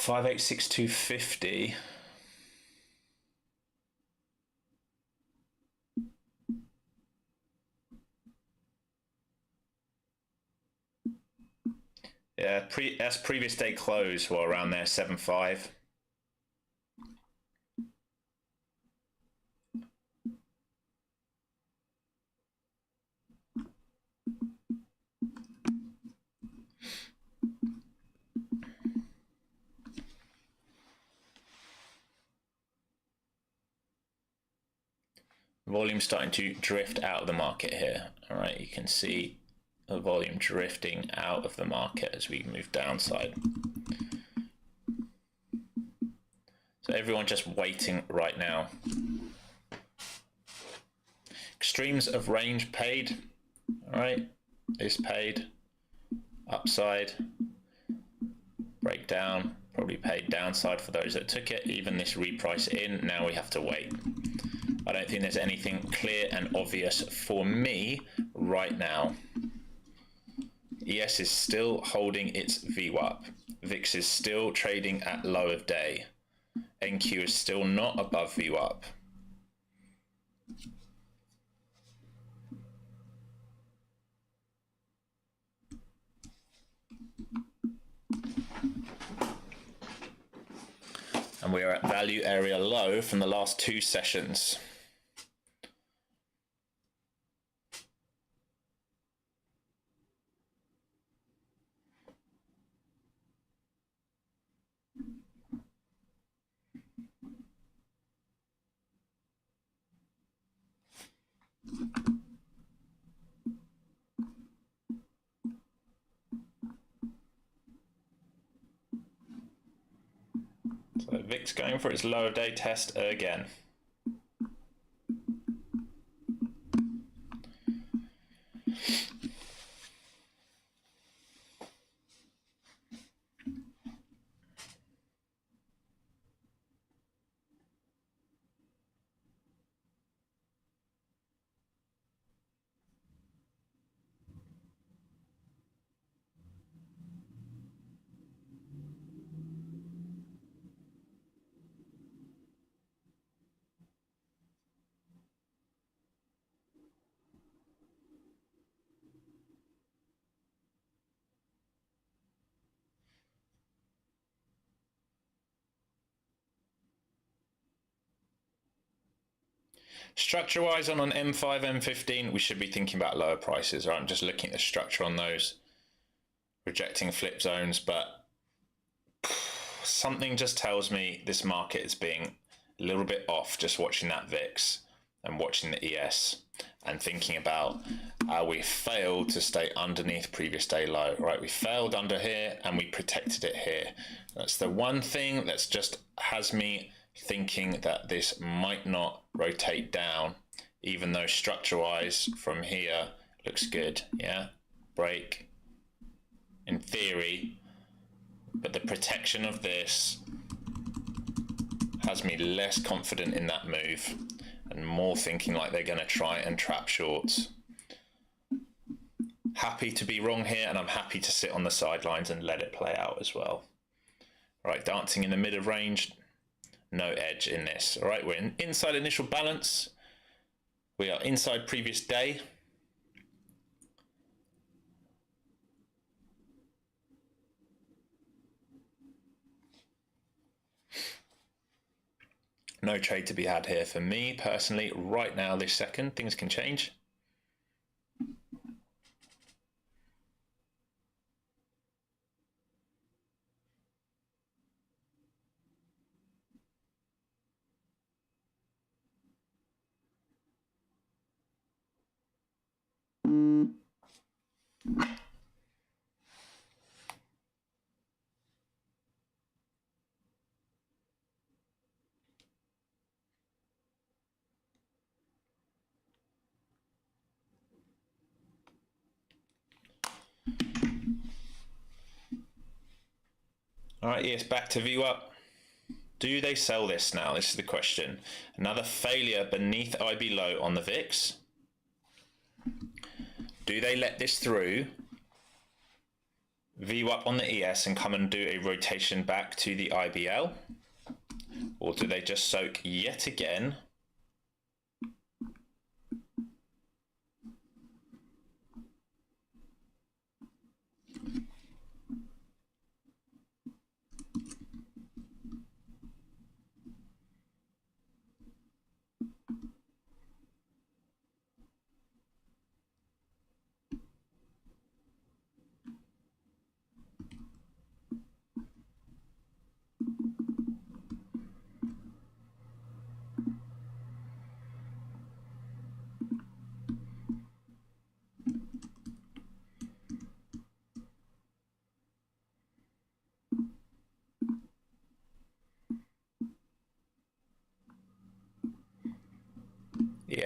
$5,862.50. Yeah, that's previous day close, well, around there, 7.5. Volume starting to drift out of the market here. All right, you can see the volume drifting out of the market as we move downside. So everyone just waiting right now. Extremes of range paid. All right, is paid. Upside, breakdown, probably paid downside for those that took it. Even this reprice in, now we have to wait. I don't think there's anything clear and obvious for me right now. ES is still holding its VWAP. VIX is still trading at low of day. NQ is still not above VWAP. And we are at value area low from the last 2 sessions. So VIX going for its lower day test again. Structure-wise on an M5, M15, we should be thinking about lower prices. Right? I'm just looking at the structure on those, rejecting flip zones, but something just tells me this market is being a little bit off just watching that VIX and watching the ES and thinking about how we failed to stay underneath previous day low, right? We failed under here and we protected it here. That's the one thing that's just has me thinking that this might not rotate down, even though structure-wise from here looks good, yeah? Break, in theory, but the protection of this has me less confident in that move and more thinking like they're going to try and trap shorts. Happy to be wrong here, and I'm happy to sit on the sidelines and let it play out as well. All right, dancing in the mid of range, no edge in this. All right, we're inside initial balance. We are inside previous day. No trade to be had here for me personally right now this second. Things can change. All right, yes, back to view up. Do they sell this now? This is the question. Another failure beneath IB low on the VIX. Do they let this through, view up on the ES and come and do a rotation back to the IBL? Or do they just soak yet again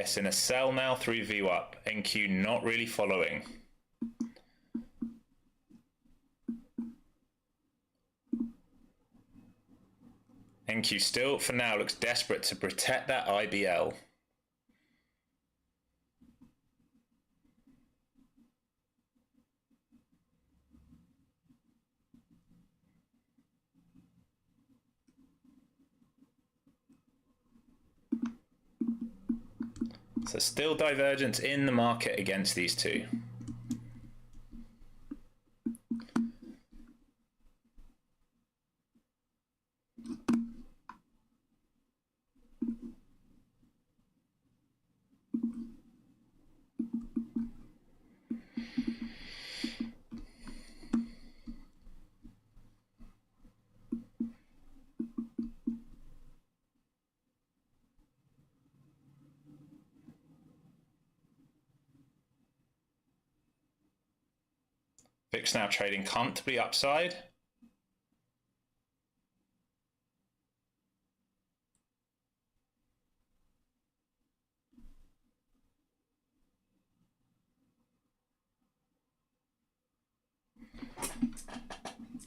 yes, in a sell now through view up. NQ not really following. NQ still, for now, looks desperate to protect that IBL. So still divergence in the market against these two. VIX now trading comfortably upside.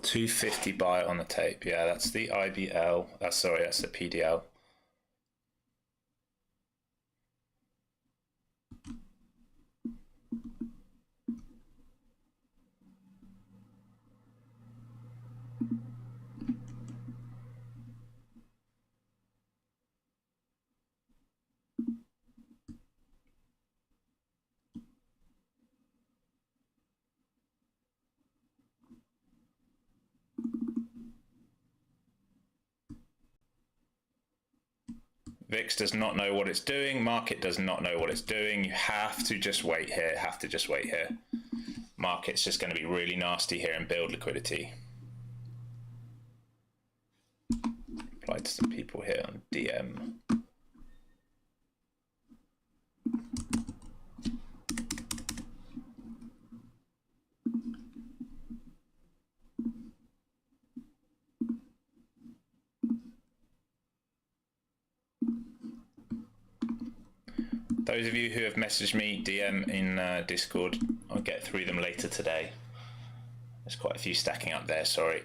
250 buy on the tape. Yeah, that's the IBL. Sorry, that's the PDL. VIX does not know what it's doing. Market does not know what it's doing. You have to just wait here. Have to just wait here. Market's just going to be really nasty here and build liquidity. Apply to some people here on DM. Those of you who have messaged me DM in Discord, I'll get through them later today. There's quite a few stacking up there, sorry.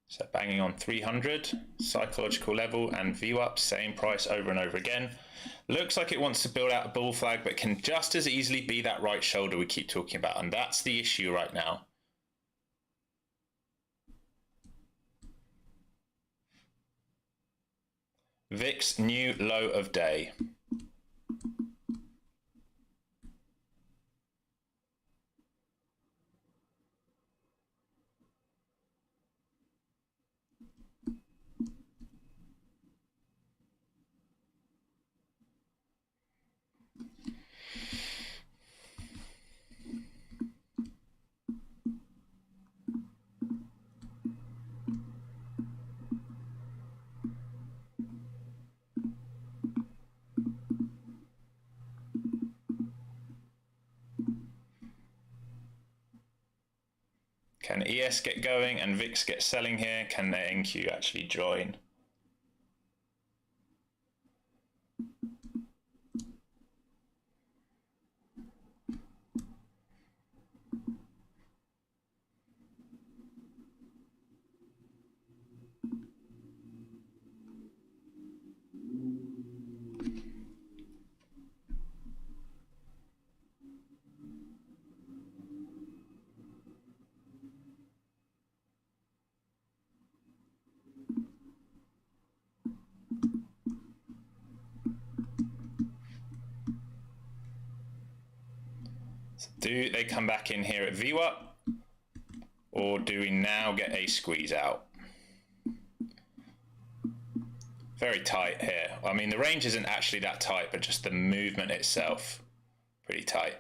So banging on 300, psychological level, and view up, same price over and over again. Looks like it wants to build out a bull flag, but can just as easily be that right shoulder we keep talking about, and that's the issue right now. VIX new low of day. Can ES get going and VIX get selling here? Can their NQ actually join? Do they come back in here at VWAP, or do we now get a squeeze out? Very tight here. I mean, the range isn't actually that tight, but just the movement itself, pretty tight.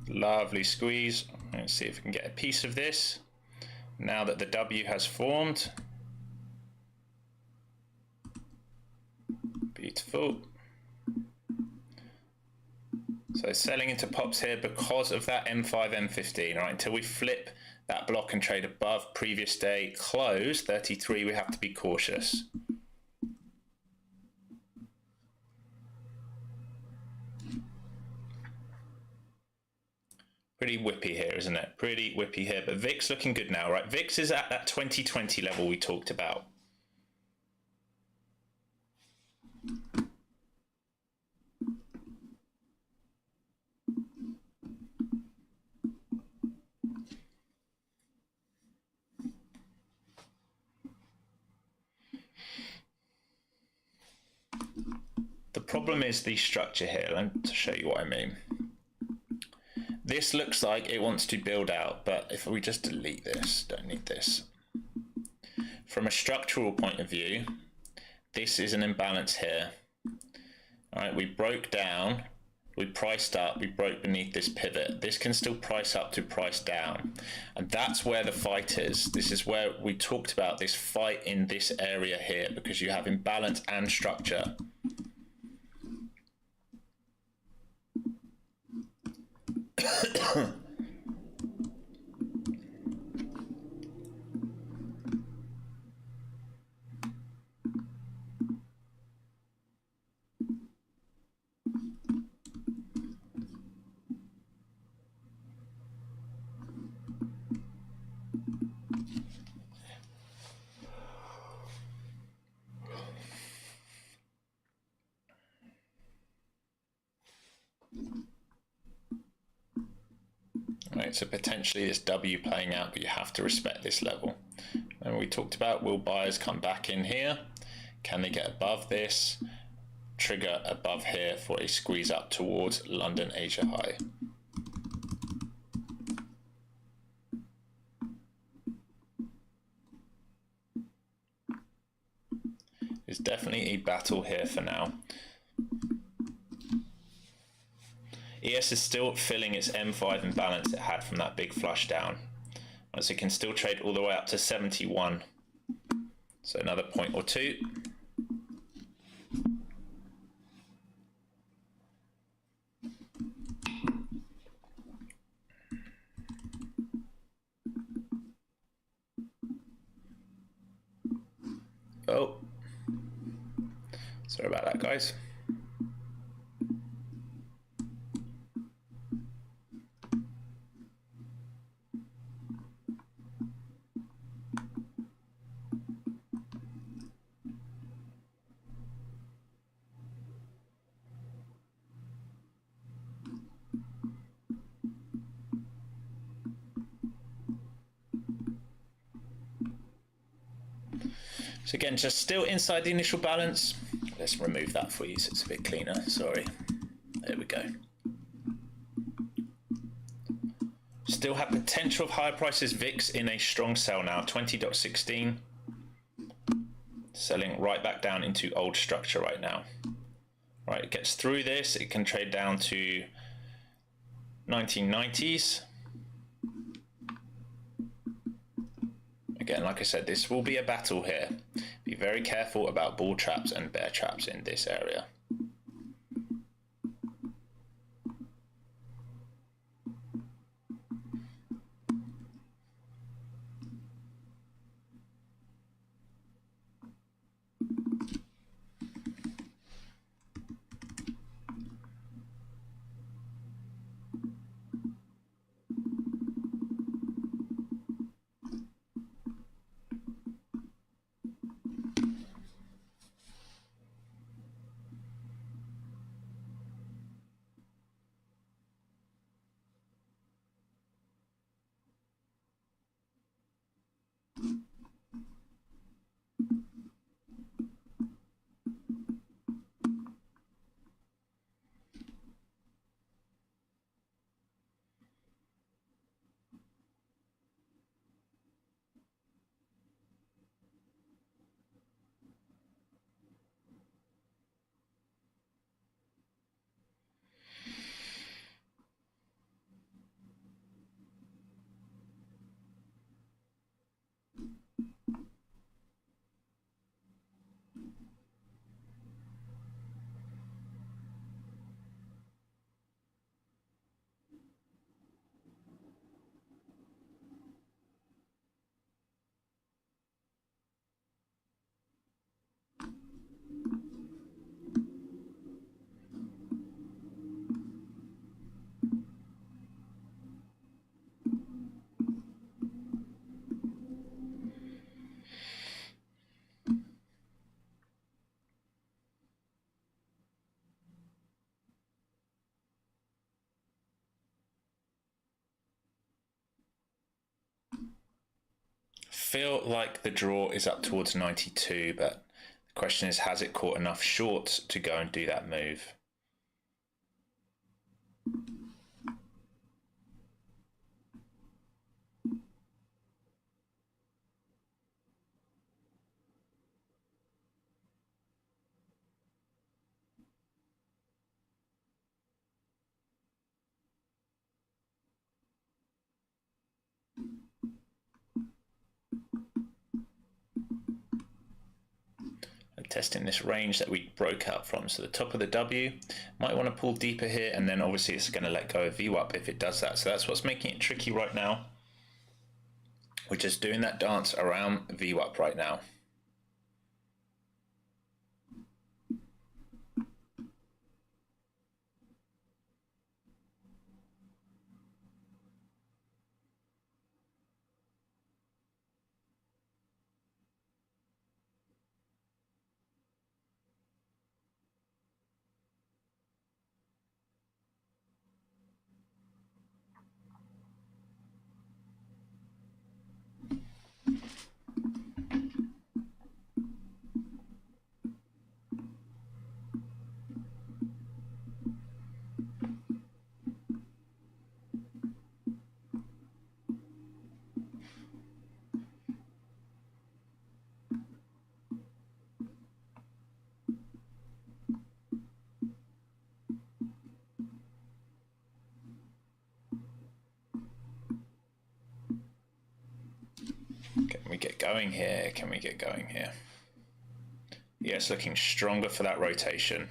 Lovely squeeze. Let's see if we can get a piece of this now that the W has formed. Beautiful. So selling into pops here because of that M5, M15, right? Until we flip that block and trade above previous day close, 33, we have to be cautious. Pretty whippy here, isn't it? Pretty whippy here, but VIX looking good now, right? VIX is at that 2020 level we talked about. The problem is the structure here. Let me show you what I mean. This looks like it wants to build out, but if we just delete this, don't need this. From a structural point of view, this is an imbalance here. All right, we broke down, we priced up, we broke beneath this pivot. This can still price up to price down. And that's where the fight is. This is where we talked about this fight in this area here, because you have imbalance and structure. Right, so potentially this W playing out, but you have to respect this level. And we talked about, will buyers come back in here? Can they get above this? Trigger above here for a squeeze up towards London Asia high. There's definitely a battle here for now. ES is still filling its M5 imbalance it had from that big flush down. So it can still trade all the way up to 71. So another point or two. Oh, sorry about that, guys. So again, just still inside the initial balance. Let's remove that for you so it's a bit cleaner. Sorry. There we go. Still have potential of higher prices. VIX in a strong sell now, 20.16. Selling right back down into old structure right now. Right, it gets through this. It can trade down to 1990s. Again, like I said, this will be a battle here. Be very careful about bull traps and bear traps in this area. Feel like the draw is up towards 92, but the Question is, has it caught enough shorts to go and do that move? Testing this range that we broke out from. So the top of the W, might want to pull deeper here, and then obviously it's going to let go of VWAP if it does that. So that's what's making it tricky right now. We're just doing that dance around VWAP right now. Can we get going here? Can we get going here? Yes, looking stronger for that rotation.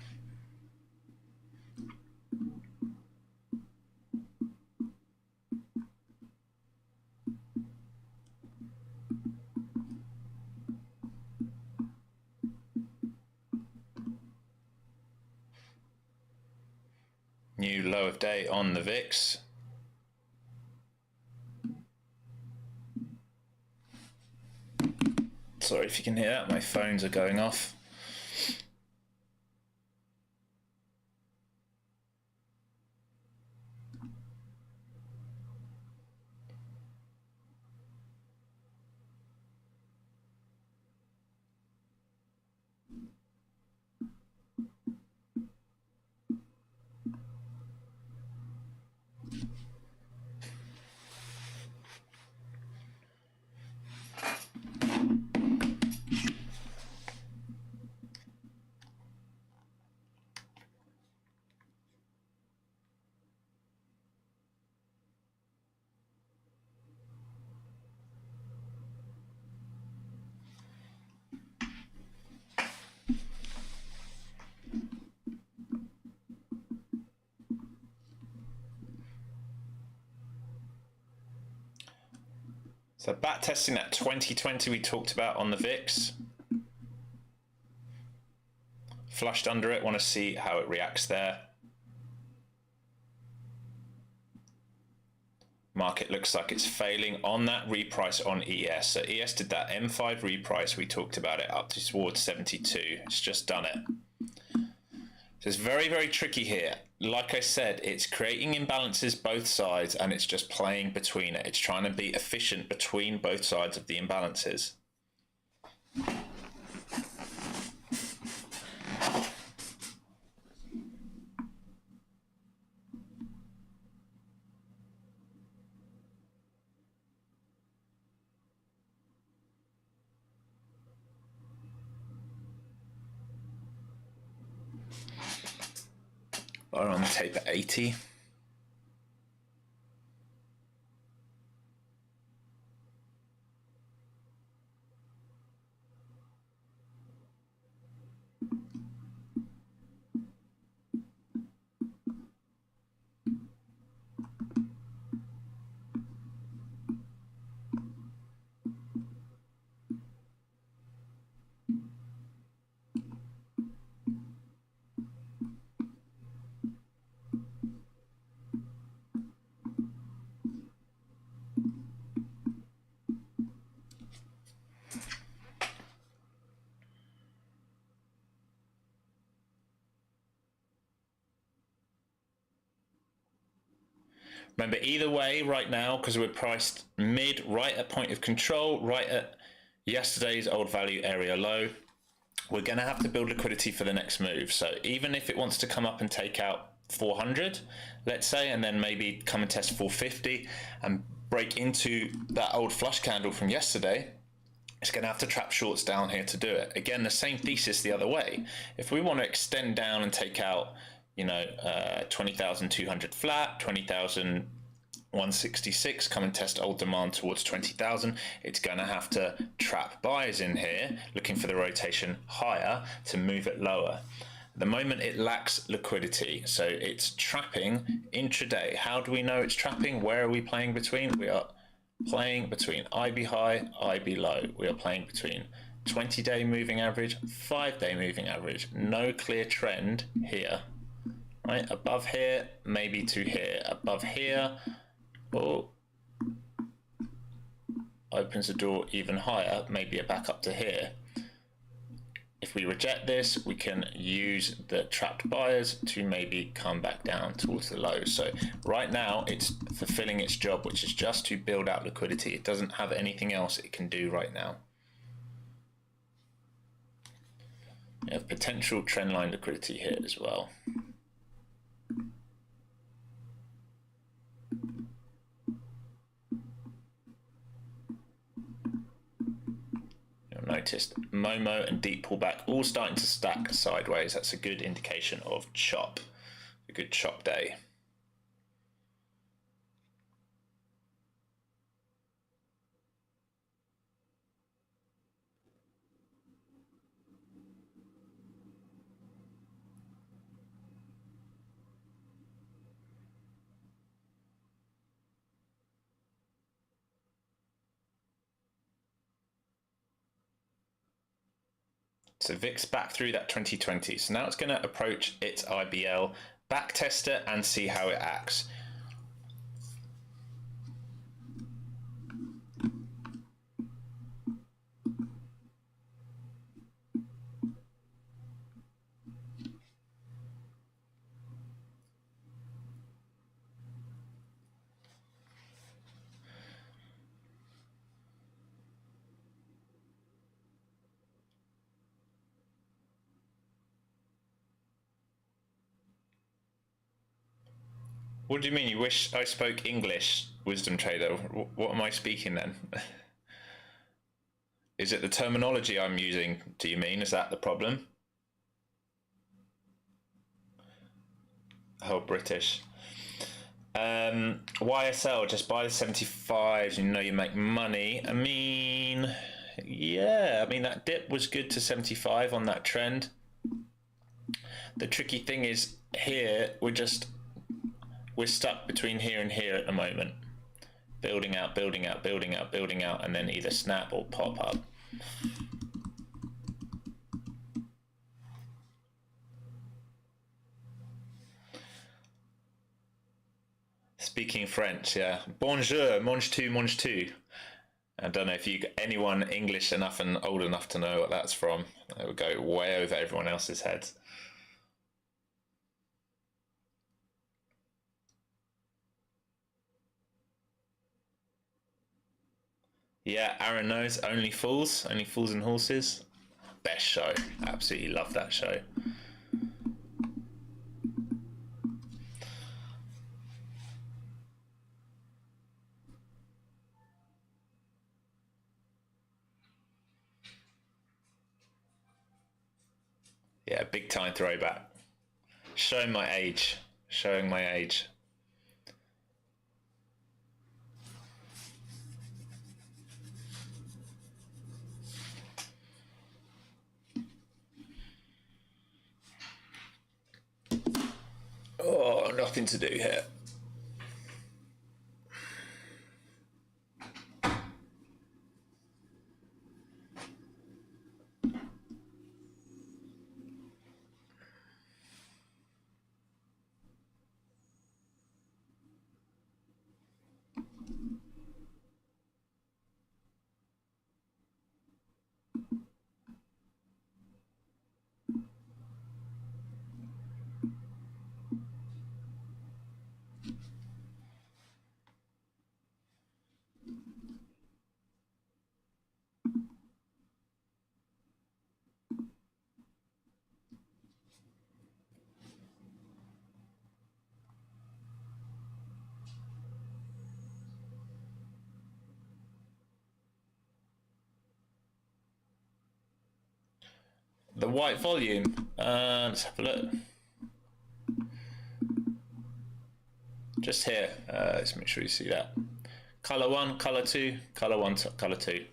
New low of day on the VIX. Sorry if you can hear that, my phones are going off. So back testing that 2020 we talked about on the VIX. Flushed under it, want to see how it reacts there. Market looks like it's failing on that reprice on ES. So ES did that M5 reprice, we talked about it, up towards 72. It's just done it. So it's very, very tricky here. Like I said, it's creating imbalances both sides, and it's just playing between it. It's trying to be efficient between both sides of the imbalances. Or on the tape at 80. Remember, either way right now, because we're priced mid, right at point of control, right at yesterday's old value area low, we're going to have to build liquidity for the next move. So even if it wants to come up and take out 400, let's say, and then maybe come and test 450 and break into that old flush candle from yesterday, it's going to have to trap shorts down here to do it. Again, the same thesis the other way. If we want to extend down and take out, you know, 20,200 flat, 20,166, come and test old demand towards 20,000, it's going to have to trap buyers in here looking for the rotation higher to move it lower. At the moment it lacks liquidity, so it's trapping intraday. How do we know it's trapping? Where are we playing between? We are playing between IB high, IB low. We are playing between 20-day moving average, 5-day moving average. No clear trend here. Right, above here, maybe to here. Above here, oh, opens the door even higher, maybe a back up to here. If we reject this, we can use the trapped buyers to maybe come back down towards the lows. So right now it's fulfilling its job, which is just to build out liquidity. It doesn't have anything else it can do right now. We have potential trendline liquidity here as well. Noticed Momo and deep pullback all starting to stack sideways. That's a good indication of chop, a good chop day. So VIX back through that 2020. So now it's going to approach its IBL, back test it and see how it acts. What do you mean? You wish I spoke English, Wisdom Trader? What am I speaking then? Is it the terminology I'm using, do you mean? Is that the problem? Oh, British. YSL, just buy the 75s, you know you make money. I mean, yeah, I mean that dip was good to 75 on that trend. The tricky thing is here, we're stuck between here and here at the moment. Building out, building out, building out, building out, and then either snap or pop up. Speaking French, yeah. Bonjour, mange tu, mange tu. I don't know if anyone English enough and old enough to know what that's from. It would go way over everyone else's heads. Yeah, Aaron knows. Only Fools and Horses. Best show. Absolutely love that show. Yeah, big time throwback. Showing my age. Showing my age. Oh, nothing to do here. The white volume, let's have a look. Just here, let's make sure you see that. Color 1, color 2, color 1, color 2.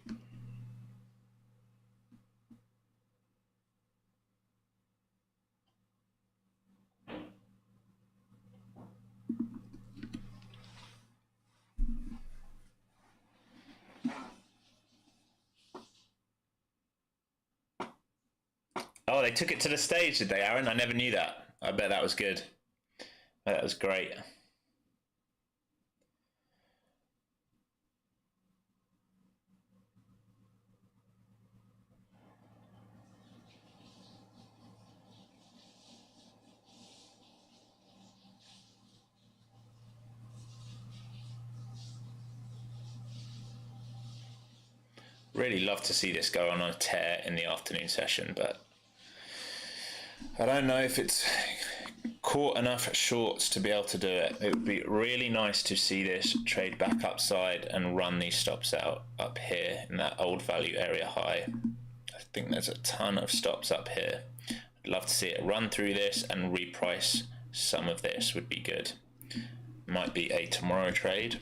Oh, they took it to the stage, did they, Aaron? I never knew that. I bet that was good. That was great. Really love to see this go on a tear in the afternoon session, but I don't know if it's caught enough shorts to be able to do it. It would be really nice to see this trade back upside and run these stops out up here in that old value area high. I think there's a ton of stops up here. I'd love to see it run through this and reprice some of this would be good. Might be a tomorrow trade.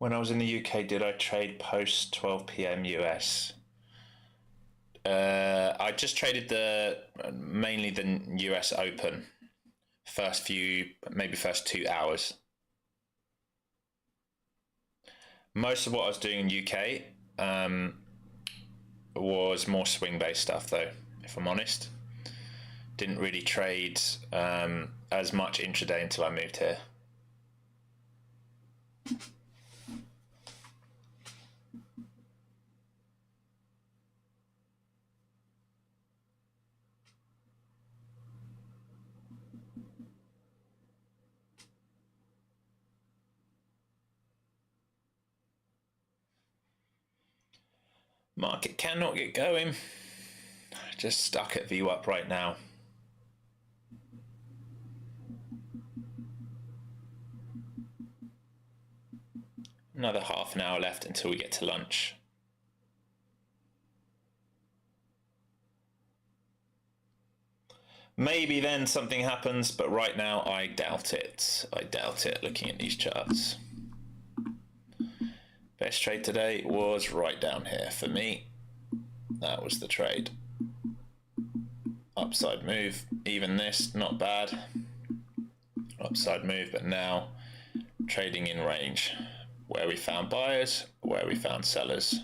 When I was in the UK, did I trade post 12 p.m. US? I just traded mainly the US Open. Maybe first 2 hours. Most of what I was doing in UK was more swing-based stuff, though, if I'm honest. Didn't really trade as much intraday until I moved here. Market cannot get going. Just stuck at VWAP right now. Another half an hour left until we get to lunch. Maybe then something happens, but right now I doubt it. I doubt it looking at these charts. Best trade today was right down here for me. That was the trade. Upside move, even this, not bad. Upside move, but now trading in range. Where we found buyers, where we found sellers.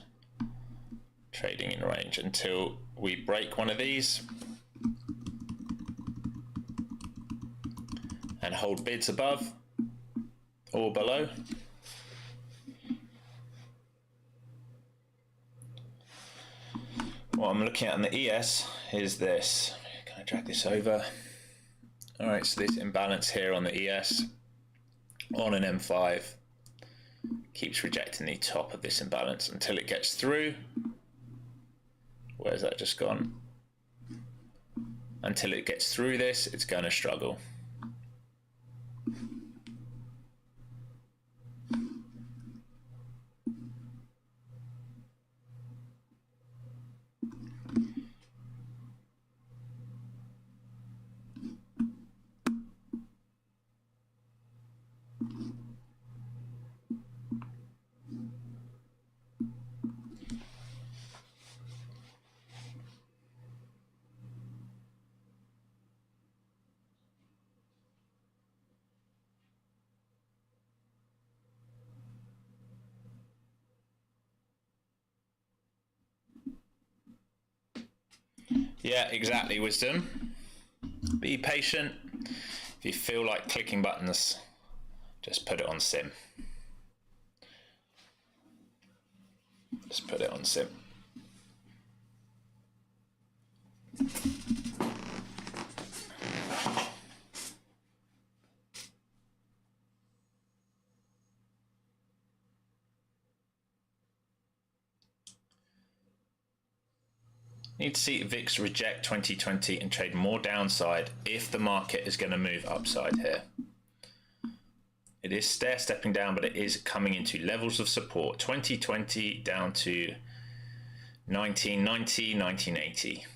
Trading in range until we break one of these and hold bids above or below. What I'm looking at on the ES is this. Can I drag this over? All right, so this imbalance here on the ES on an M5 keeps rejecting the top of this imbalance until it gets through. Where's that just gone? Until it gets through this, it's going to struggle. Yeah, exactly, Wisdom. Be patient. If you feel like clicking buttons, just put it on sim. Just put it on sim. Need to see VIX reject 2020 and trade more downside if the market is going to move upside here. It is stair stepping down, but it is coming into levels of support. 2020 down to 1990, 1980.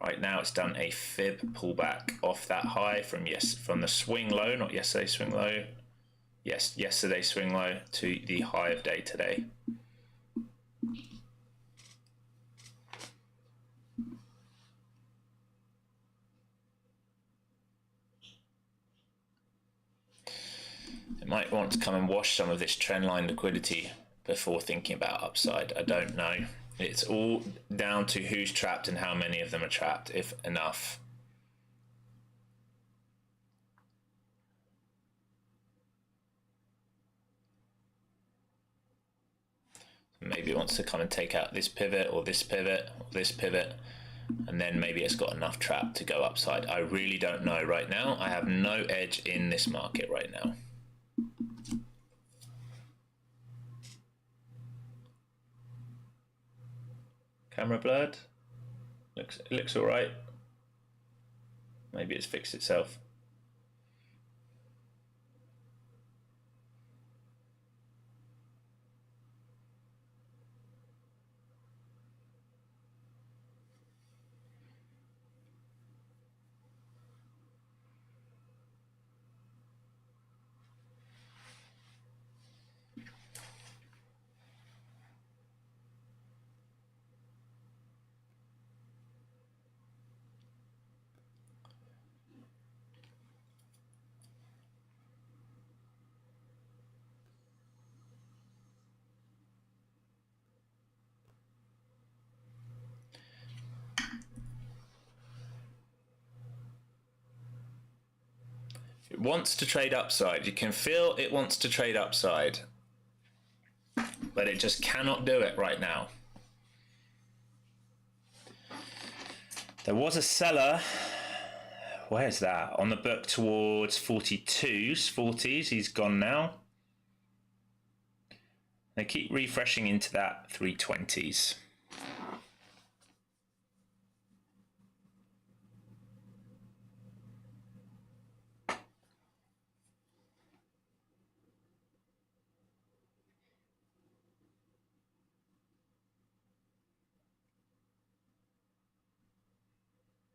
Right now it's done a fib pullback off that high from the swing low, not yesterday's swing low. Yes, yesterday's swing low to the high of day today. It might want to come and wash some of this trendline liquidity before thinking about upside. I don't know. It's all down to who's trapped and how many of them are trapped, if enough. Maybe it wants to come and take out this pivot or this pivot or this pivot, and then maybe it's got enough trap to go upside. I really don't know right now. I have no edge in this market right now. Camera blurred. It looks all right. Maybe it's fixed itself. It wants to trade upside. You can feel it wants to trade upside, but it just cannot do it right now. There was a seller, where's that? On the book towards 42s, 40s, he's gone now. They keep refreshing into that 320s.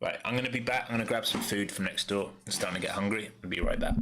Right, I'm going to be back. I'm going to grab some food from next door. I'm starting to get hungry. I'll be right back.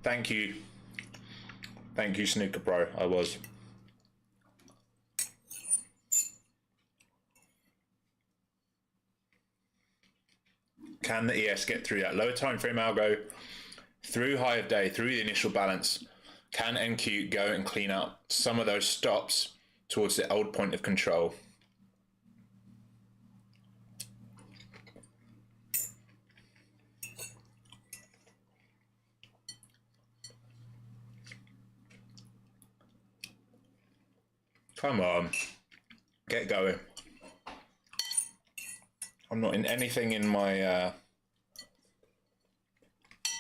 Thank you. Thank you, Snooker Pro. I was. Can the ES get through that lower time frame algo, through high of day, through the initial balance? Can NQ go and clean up some of those stops towards the old point of control? Come on, get going. I'm not in anything in my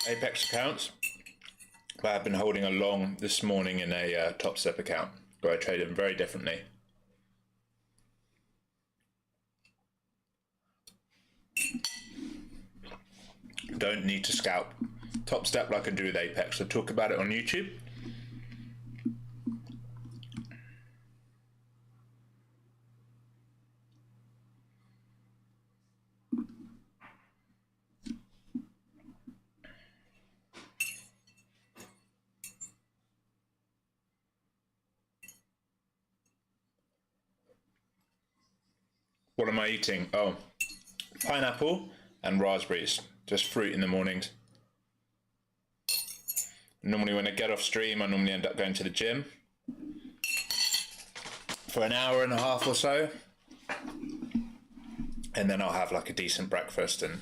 Apex accounts, but I've been holding a long this morning in a Top Step account where I trade them very differently. Don't need to scalp Top Step like I do with Apex. I talk about it on YouTube. What am I eating? Oh, pineapple and raspberries. Just fruit in the mornings. Normally when I get off stream, I normally end up going to the gym for an hour and a half or so. And then I'll have like a decent breakfast and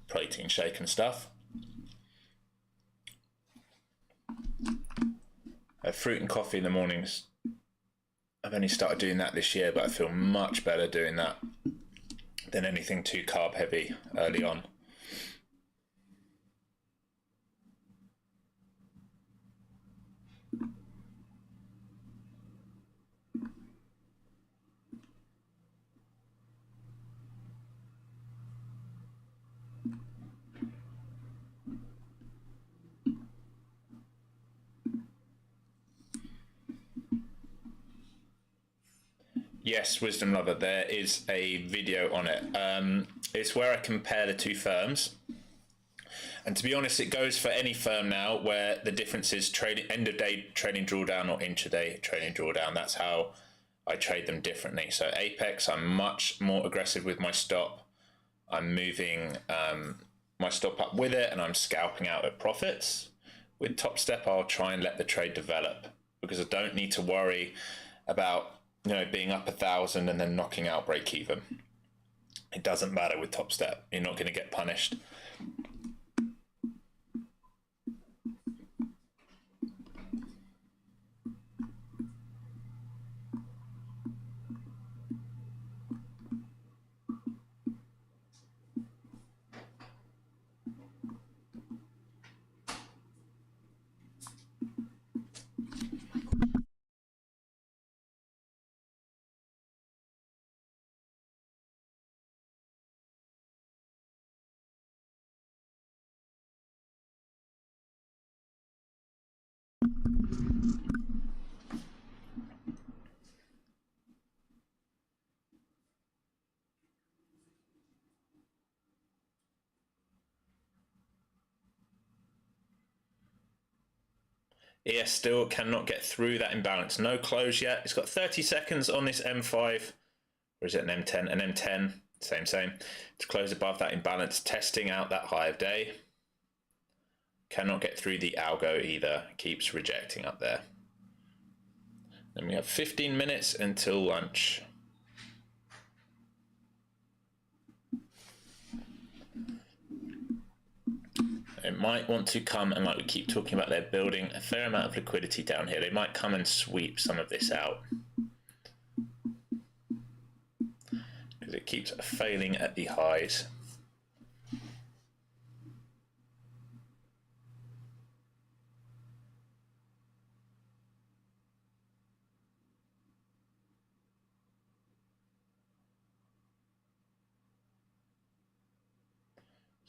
protein shake and stuff. Fruit and coffee in the mornings. I've only started doing that this year, but I feel much better doing that than anything too carb heavy early on. Yes, Wisdom Lover, there is a video on it. It's where I compare the two firms. And to be honest, it goes for any firm now where the difference is trading end of day trading drawdown or intraday trading drawdown. That's how I trade them differently. So Apex, I'm much more aggressive with my stop. I'm moving my stop up with it and I'm scalping out at profits. With Top Step, I'll try and let the trade develop because I don't need to worry about being up 1,000 and then knocking out break even. It doesn't matter with Top Step. You're not going to get punished. ES still cannot get through that imbalance. No close yet. It's got 30 seconds on this M5. Or is it an M10? An M10. Same. To close above that imbalance. Testing out that high of day. Cannot get through the algo either. Keeps rejecting up there. Then we have 15 minutes until lunch. They might want to come and, like we keep talking about, they're building a fair amount of liquidity down here. They might come and sweep some of this out because it keeps failing at the highs.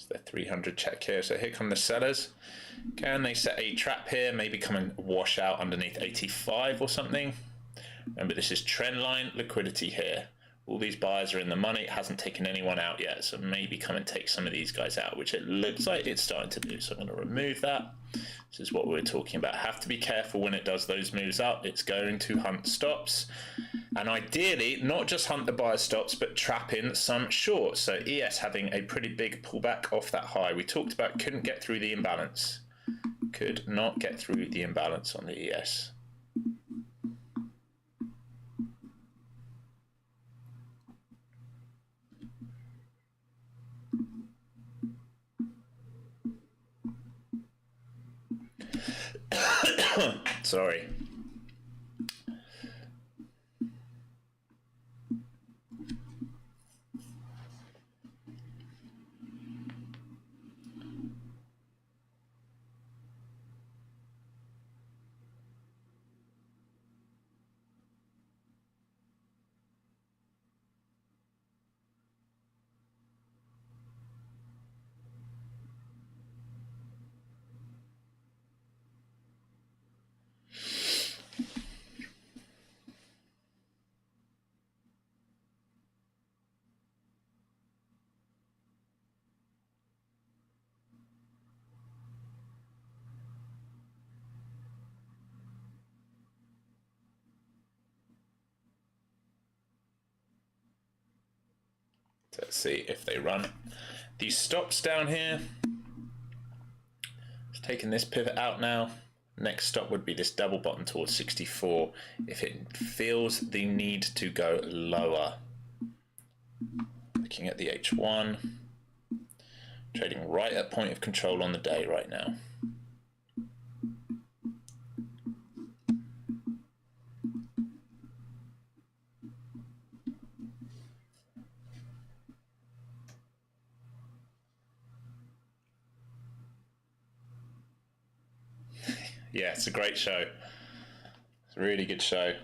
The 300 check here. So here come the sellers. Can they set a trap here? Maybe come and wash out underneath 85 or something. Remember, this is trend line liquidity here. All these buyers are in the money. It hasn't taken anyone out yet, so maybe come and take some of these guys out, which it looks like it's starting to do. So I'm going to remove that. This is what we were talking about. Have to be careful when it does those moves up. It's going to hunt stops, and ideally not just hunt the buyer stops, but trap in some shorts. So ES having a pretty big pullback off that high. We talked about couldn't get through the imbalance. Could not get through the imbalance on the ES. Sorry. Let's see if they run these stops down here. It's taking this pivot out now. Next stop would be this double bottom towards 64 if it feels the need to go lower. Looking at the H1, trading right at point of control on the day right now. Yeah, it's a great show. It's a really good show.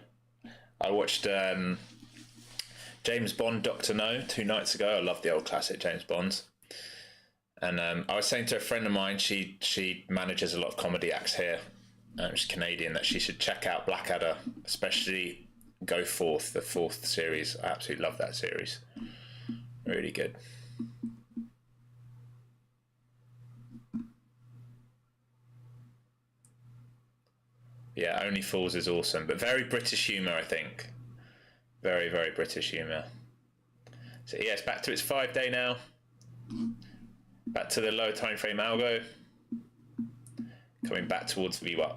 I watched James Bond, Dr. No 2 nights ago. I love the old classic James Bonds. And I was saying to a friend of mine, she manages a lot of comedy acts here. She's Canadian, that she should check out Blackadder, especially Go Forth, the 4th series. I absolutely love that series. Really good. Yeah, Only Fools is awesome, but very British humour, I think. Very, very British humour. So yeah, it's back to its 5-day now. Back to the lower time frame algo. Coming back towards VWAP.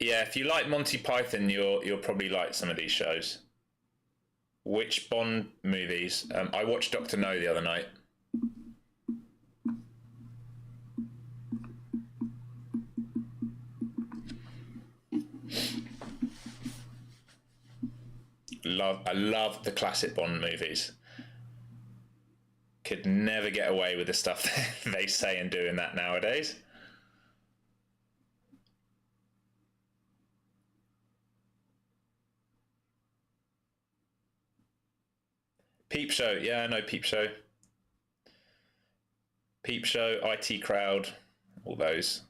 Yeah, if you like Monty Python, you'll probably like some of these shows. Which Bond movies? I watched Dr. No the other night. I love the classic Bond movies. Could never get away with the stuff they say and do in that nowadays. Peep Show, yeah, I know Peep Show. Peep Show, IT Crowd, all those.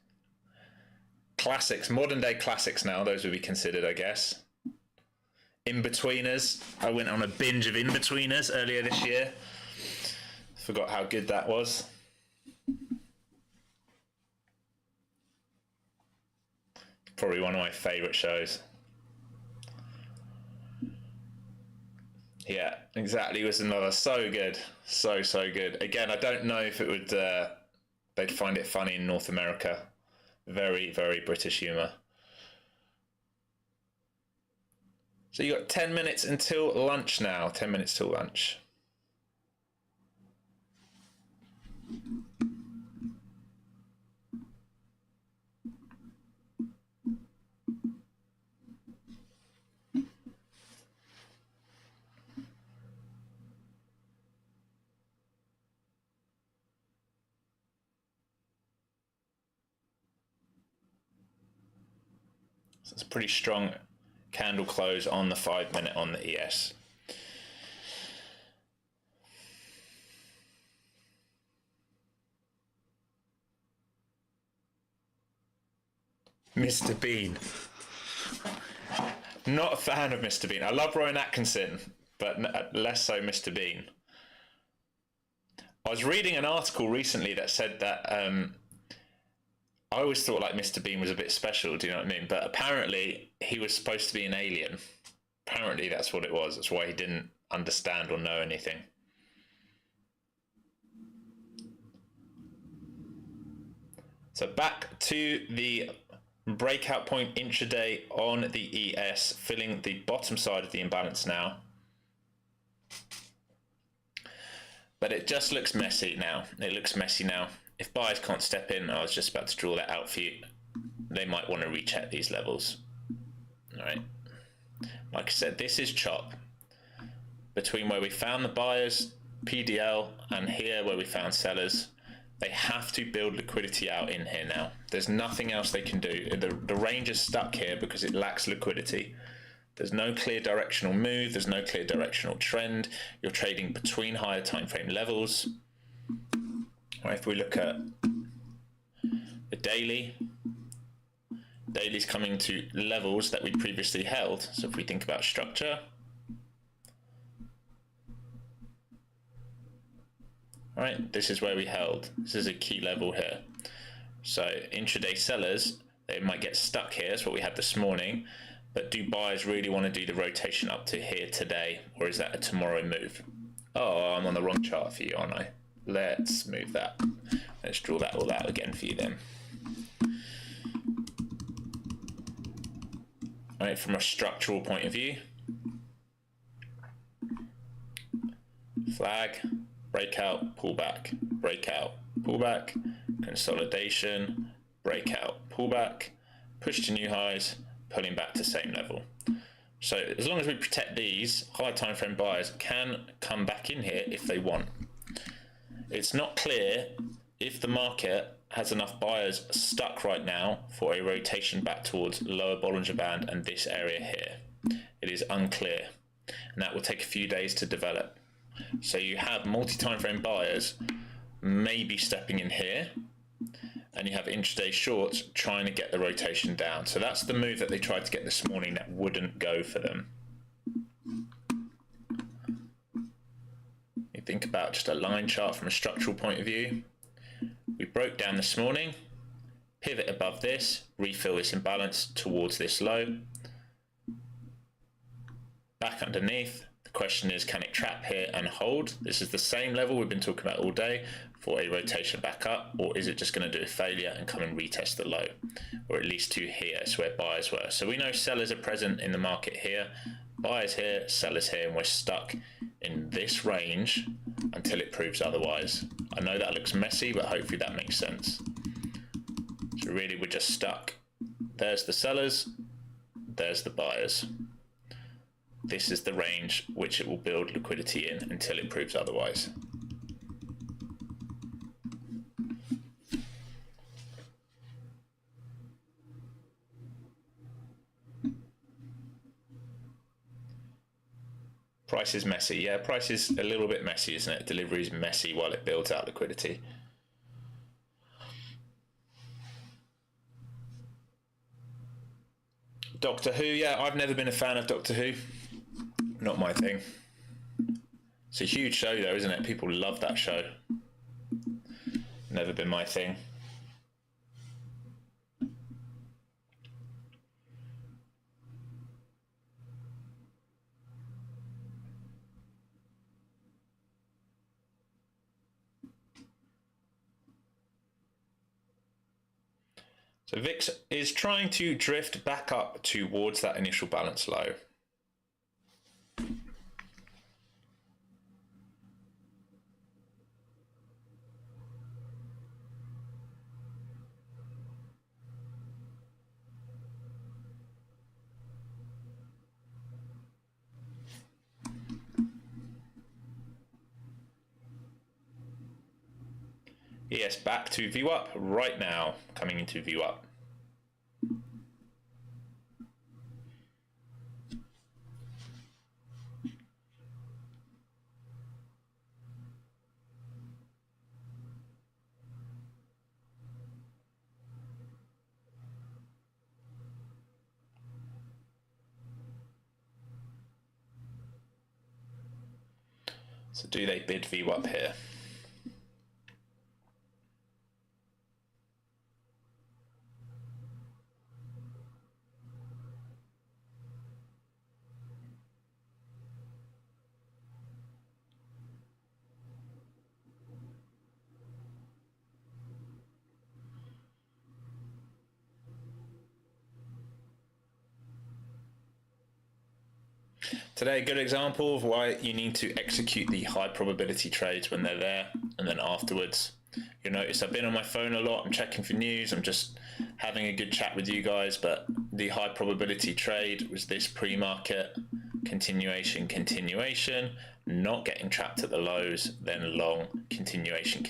Classics, modern day classics now, those would be considered, I guess. In-Betweeners, I went on a binge of In-Betweeners earlier this year. Forgot how good that was. Probably one of my favourite shows. Yeah, exactly. It was another so good, so good. Again, I don't know if it would they'd find it funny in North America. Very, very British humour. So you got 10 minutes until lunch now. 10 minutes till lunch. So it's pretty strong candle close on the 5-minute on the ES. Mr. Bean. Not a fan of Mr. Bean. I love Rowan Atkinson, but less so Mr. Bean. I was reading an article recently that said that I always thought like Mr. Bean was a bit special, do you know what I mean? But apparently he was supposed to be an alien. Apparently that's what it was. That's why he didn't understand or know anything. So back to the breakout point intraday on the ES, filling the bottom side of the imbalance now. But it just looks messy now. It looks messy now. If buyers can't step in, I was just about to draw that out for you, they might want to recheck these levels. All right. Like I said, this is chop. Between where we found the buyers, PDL, and here where we found sellers, they have to build liquidity out in here now. There's nothing else they can do. The range is stuck here because it lacks liquidity. There's no clear directional move. There's no clear directional trend. You're trading between higher time frame levels. Right, if we look at the daily, daily's coming to levels that we previously held. So if we think about structure, all right, this is where we held. This is a key level here. So intraday sellers, they might get stuck here. That's what we had this morning. But do buyers really want to do the rotation up to here today, or is that a tomorrow move? Oh, I'm on the wrong chart for you, aren't I? Let's move that. Let's draw that all out again for you then. All right, from a structural point of view, flag, breakout, pullback, breakout, pullback, consolidation, breakout, pullback, push to new highs, pulling back to same level. So as long as we protect these, high time frame buyers can come back in here if they want. It's not clear if the market has enough buyers stuck right now for a rotation back towards lower Bollinger Band and this area here. It is unclear, and that will take a few days to develop. So you have multi-time frame buyers maybe stepping in here, and you have intraday shorts trying to get the rotation down. So that's the move that they tried to get this morning that wouldn't go for them. You think about just a line chart from a structural point of view. We broke down this morning, pivot above this, refill this imbalance towards this low. Back underneath, the question is, can it trap here and hold? This is the same level we've been talking about all day for a rotation back up, or is it just going to do a failure and come and retest the low, or at least to here, so where buyers were. So we know sellers are present in the market here, buyers here, sellers here, and we're stuck in this range until it proves otherwise. I know that looks messy, but hopefully that makes sense. So really we're just stuck. There's the sellers, there's the buyers. This is the range which it will build liquidity in until it proves otherwise. Price is messy. Yeah, price is a little bit messy, isn't it? Delivery is messy while it builds out liquidity. Doctor Who, yeah, I've never been a fan of Doctor Who. Not my thing. It's a huge show though, isn't it? People love that show. Never been my thing. So VIX is trying to drift back up towards that initial balance low. Yes, back to view up right now, coming into view up. So do they bid VWAP here? Today, a good example of why you need to execute the high probability trades when they're there, and then afterwards. You'll notice I've been on my phone a lot, I'm checking for news, I'm just having a good chat with you guys, but the high probability trade was this pre-market, continuation, not getting trapped at the lows, then long, continuation,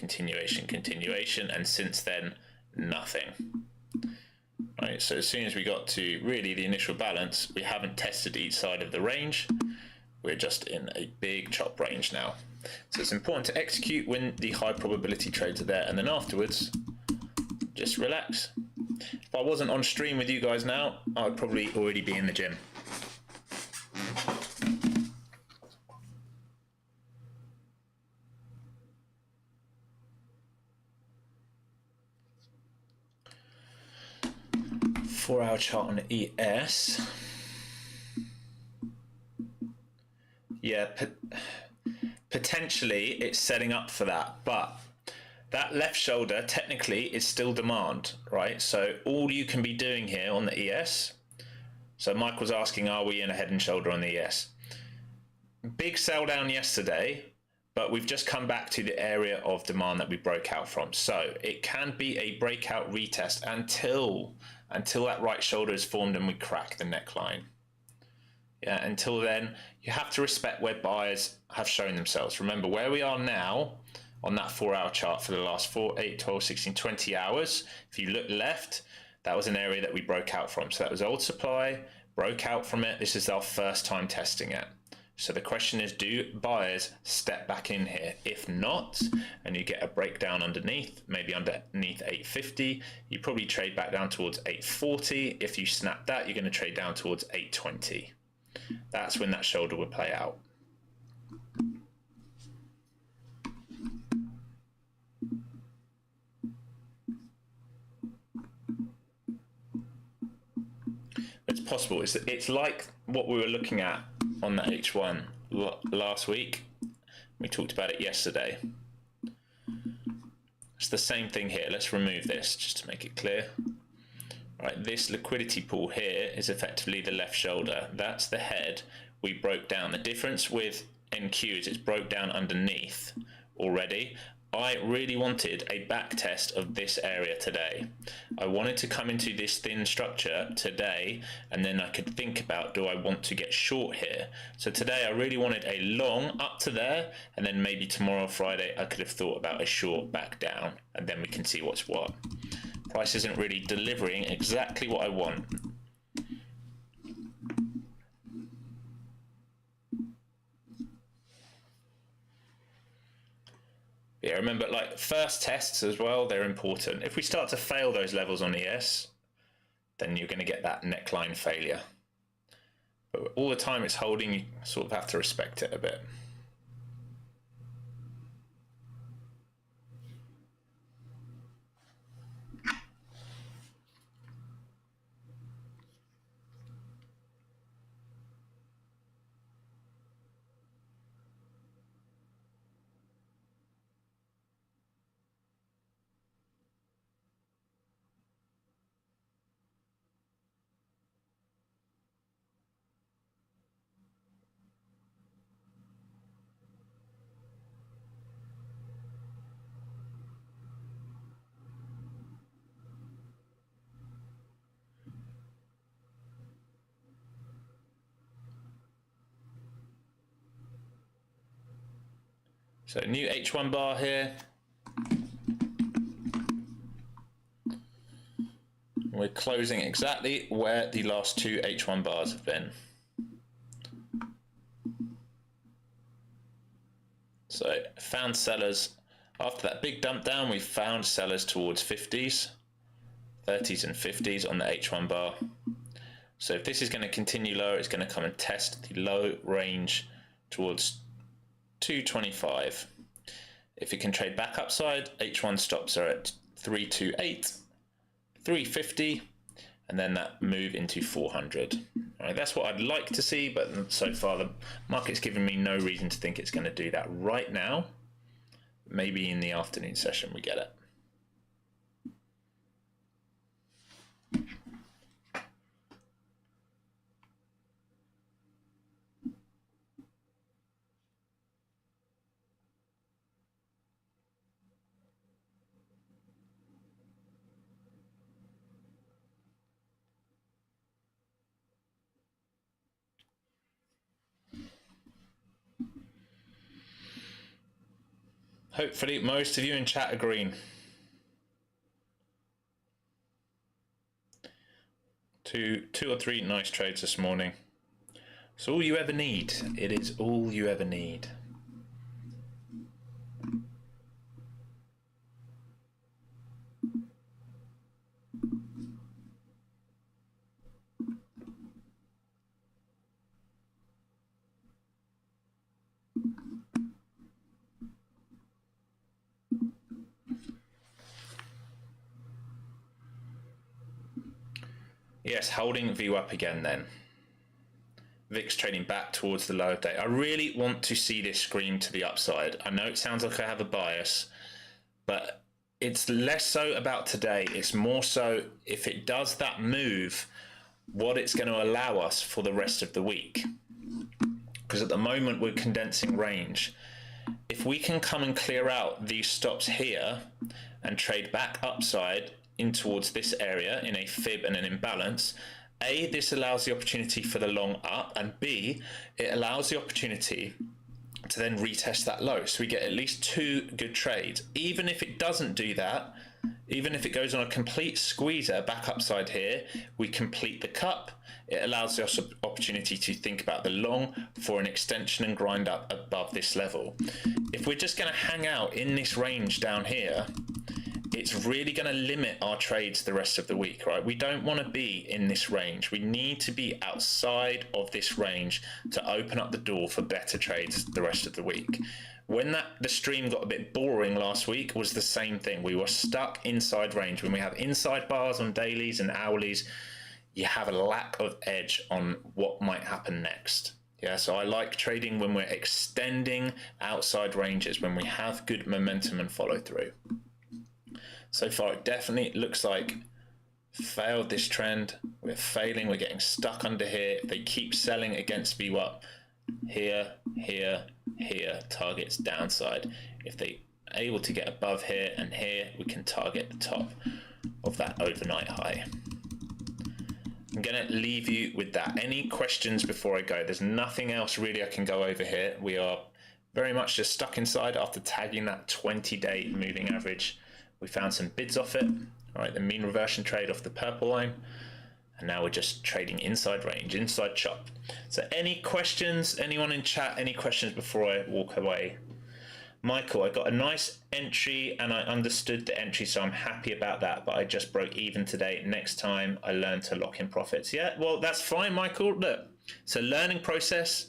and since then, nothing. Right, so as soon as we got to really the initial balance, we haven't tested each side of the range. We're just in a big chop range now. So it's important to execute when the high probability trades are there, and then afterwards, just relax. If I wasn't on stream with you guys now, I would probably already be in the gym. Four-hour chart on ES. Yeah, potentially it's setting up for that, but that left shoulder technically is still demand, right? So all you can be doing here on the ES, so Mike was asking, are we in a head and shoulder on the ES? Big sell down yesterday, but we've just come back to the area of demand that we broke out from. So it can be a breakout retest until that right shoulder is formed and we crack the neckline. Yeah, until then, you have to respect where buyers have shown themselves. Remember where we are now on that 4-hour chart for the last 4, 8, 12, 16, 20 hours. If you look left, that was an area that we broke out from. So that was old supply, broke out from it. This is our first time testing it. So the question is, do buyers step back in here? If not, and you get a breakdown underneath, maybe underneath 850, you probably trade back down towards 840. If you snap that, you're going to trade down towards 820. That's when that shoulder would play out. It's possible. It's like what we were looking at on the H1 last week. We talked about it yesterday. It's the same thing here. Let's remove this just to make it clear. Right, this liquidity pool here is effectively the left shoulder. That's the head we broke down. The difference with NQ is it's broke down underneath already. I really wanted a back test of this area today. I wanted to come into this thin structure today, and then I could think about, do I want to get short here? So today I really wanted a long up to there, and then maybe tomorrow, Friday, I could have thought about a short back down, and then we can see what's what. Price isn't really delivering exactly what I want. Yeah, remember, like first tests as well, they're important. If we start to fail those levels on ES, then you're going to get that neckline failure. But all the time it's holding, you sort of have to respect it a bit. So new H1 bar here. We're closing exactly where the last two H1 bars have been. So found sellers. After that big dump down, we found sellers towards 50s, 30s and 50s on the H1 bar. So if this is going to continue lower, it's going to come and test the low range towards 225. If you can trade back upside, H1 stops are at 328, 350, and then that move into 400. All right, that's what I'd like to see, but so far the market's given me no reason to think it's going to do that right now. Maybe in the afternoon session we get it. Hopefully most of you in chat are green. Two or three nice trades this morning. It's all you ever need. It is all you ever need. Yes, holding VWAP again then. VIX trading back towards the low of day. I really want to see this scream to the upside. I know it sounds like I have a bias, but it's less so about today. It's more so if it does that move, what it's going to allow us for the rest of the week. Because at the moment we're condensing range. If we can come and clear out these stops here and trade back upside in towards this area in a fib and an imbalance, A, this allows the opportunity for the long up, and B, it allows the opportunity to then retest that low. So we get at least two good trades. Even if it doesn't do that, even if it goes on a complete squeezer back upside here, we complete the cup. It allows us the opportunity to think about the long for an extension and grind up above this level. If we're just going to hang out in this range down here, it's really going to limit our trades the rest of the week, right? We don't want to be in this range. We need to be outside of this range to open up the door for better trades the rest of the week. When the stream got a bit boring last week was the same thing. We were stuck inside range. When we have inside bars on dailies and hourlies, you have a lack of edge on what might happen next. Yeah, so I like trading when we're extending outside ranges, when we have good momentum and follow through. So far, it definitely looks like failed this trend. We're failing. We're getting stuck under here. If they keep selling against VWAP, here, here, here, targets downside. If they're able to get above here and here, we can target the top of that overnight high. I'm going to leave you with that. Any questions before I go? There's nothing else really I can go over here. We are very much just stuck inside after tagging that 20-day moving average. We found some bids off it. All right, the mean reversion trade off the purple line. And now we're just trading inside range, inside chop. So any questions, anyone in chat, any questions before I walk away? Michael, I got a nice entry and I understood the entry, so I'm happy about that, but I just broke even today. Next time I learn to lock in profits. Yeah, well, that's fine, Michael. Look, it's a learning process.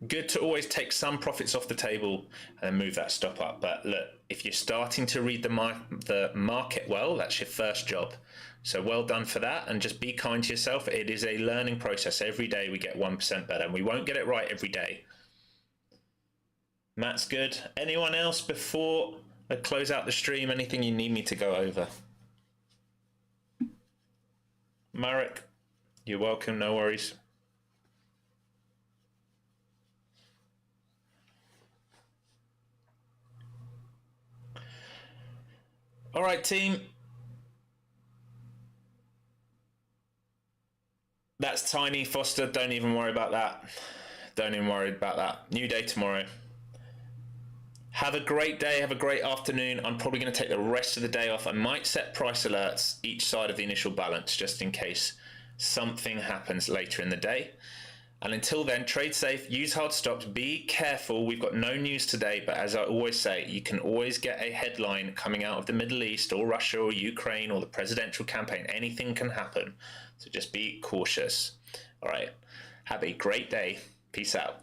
Good to always take some profits off the table and move that stop up. But look, if you're starting to read the market well, that's your first job. So well done for that, and just be kind to yourself. It is a learning process. Every day we get 1% better, and we won't get it right every day. Matt's good. Anyone else before I close out the stream? Anything you need me to go over? Marek, you're welcome, no worries. All right, team. That's tiny, Foster. Don't even worry about that. Don't even worry about that. New day tomorrow. Have a great day. Have a great afternoon. I'm probably going to take the rest of the day off. I might set price alerts each side of the initial balance just in case something happens later in the day. And until then, trade safe, use hard stops, be careful. We've got no news today, but as I always say, you can always get a headline coming out of the Middle East or Russia or Ukraine or the presidential campaign. Anything can happen. So just be cautious. All right. Have a great day. Peace out.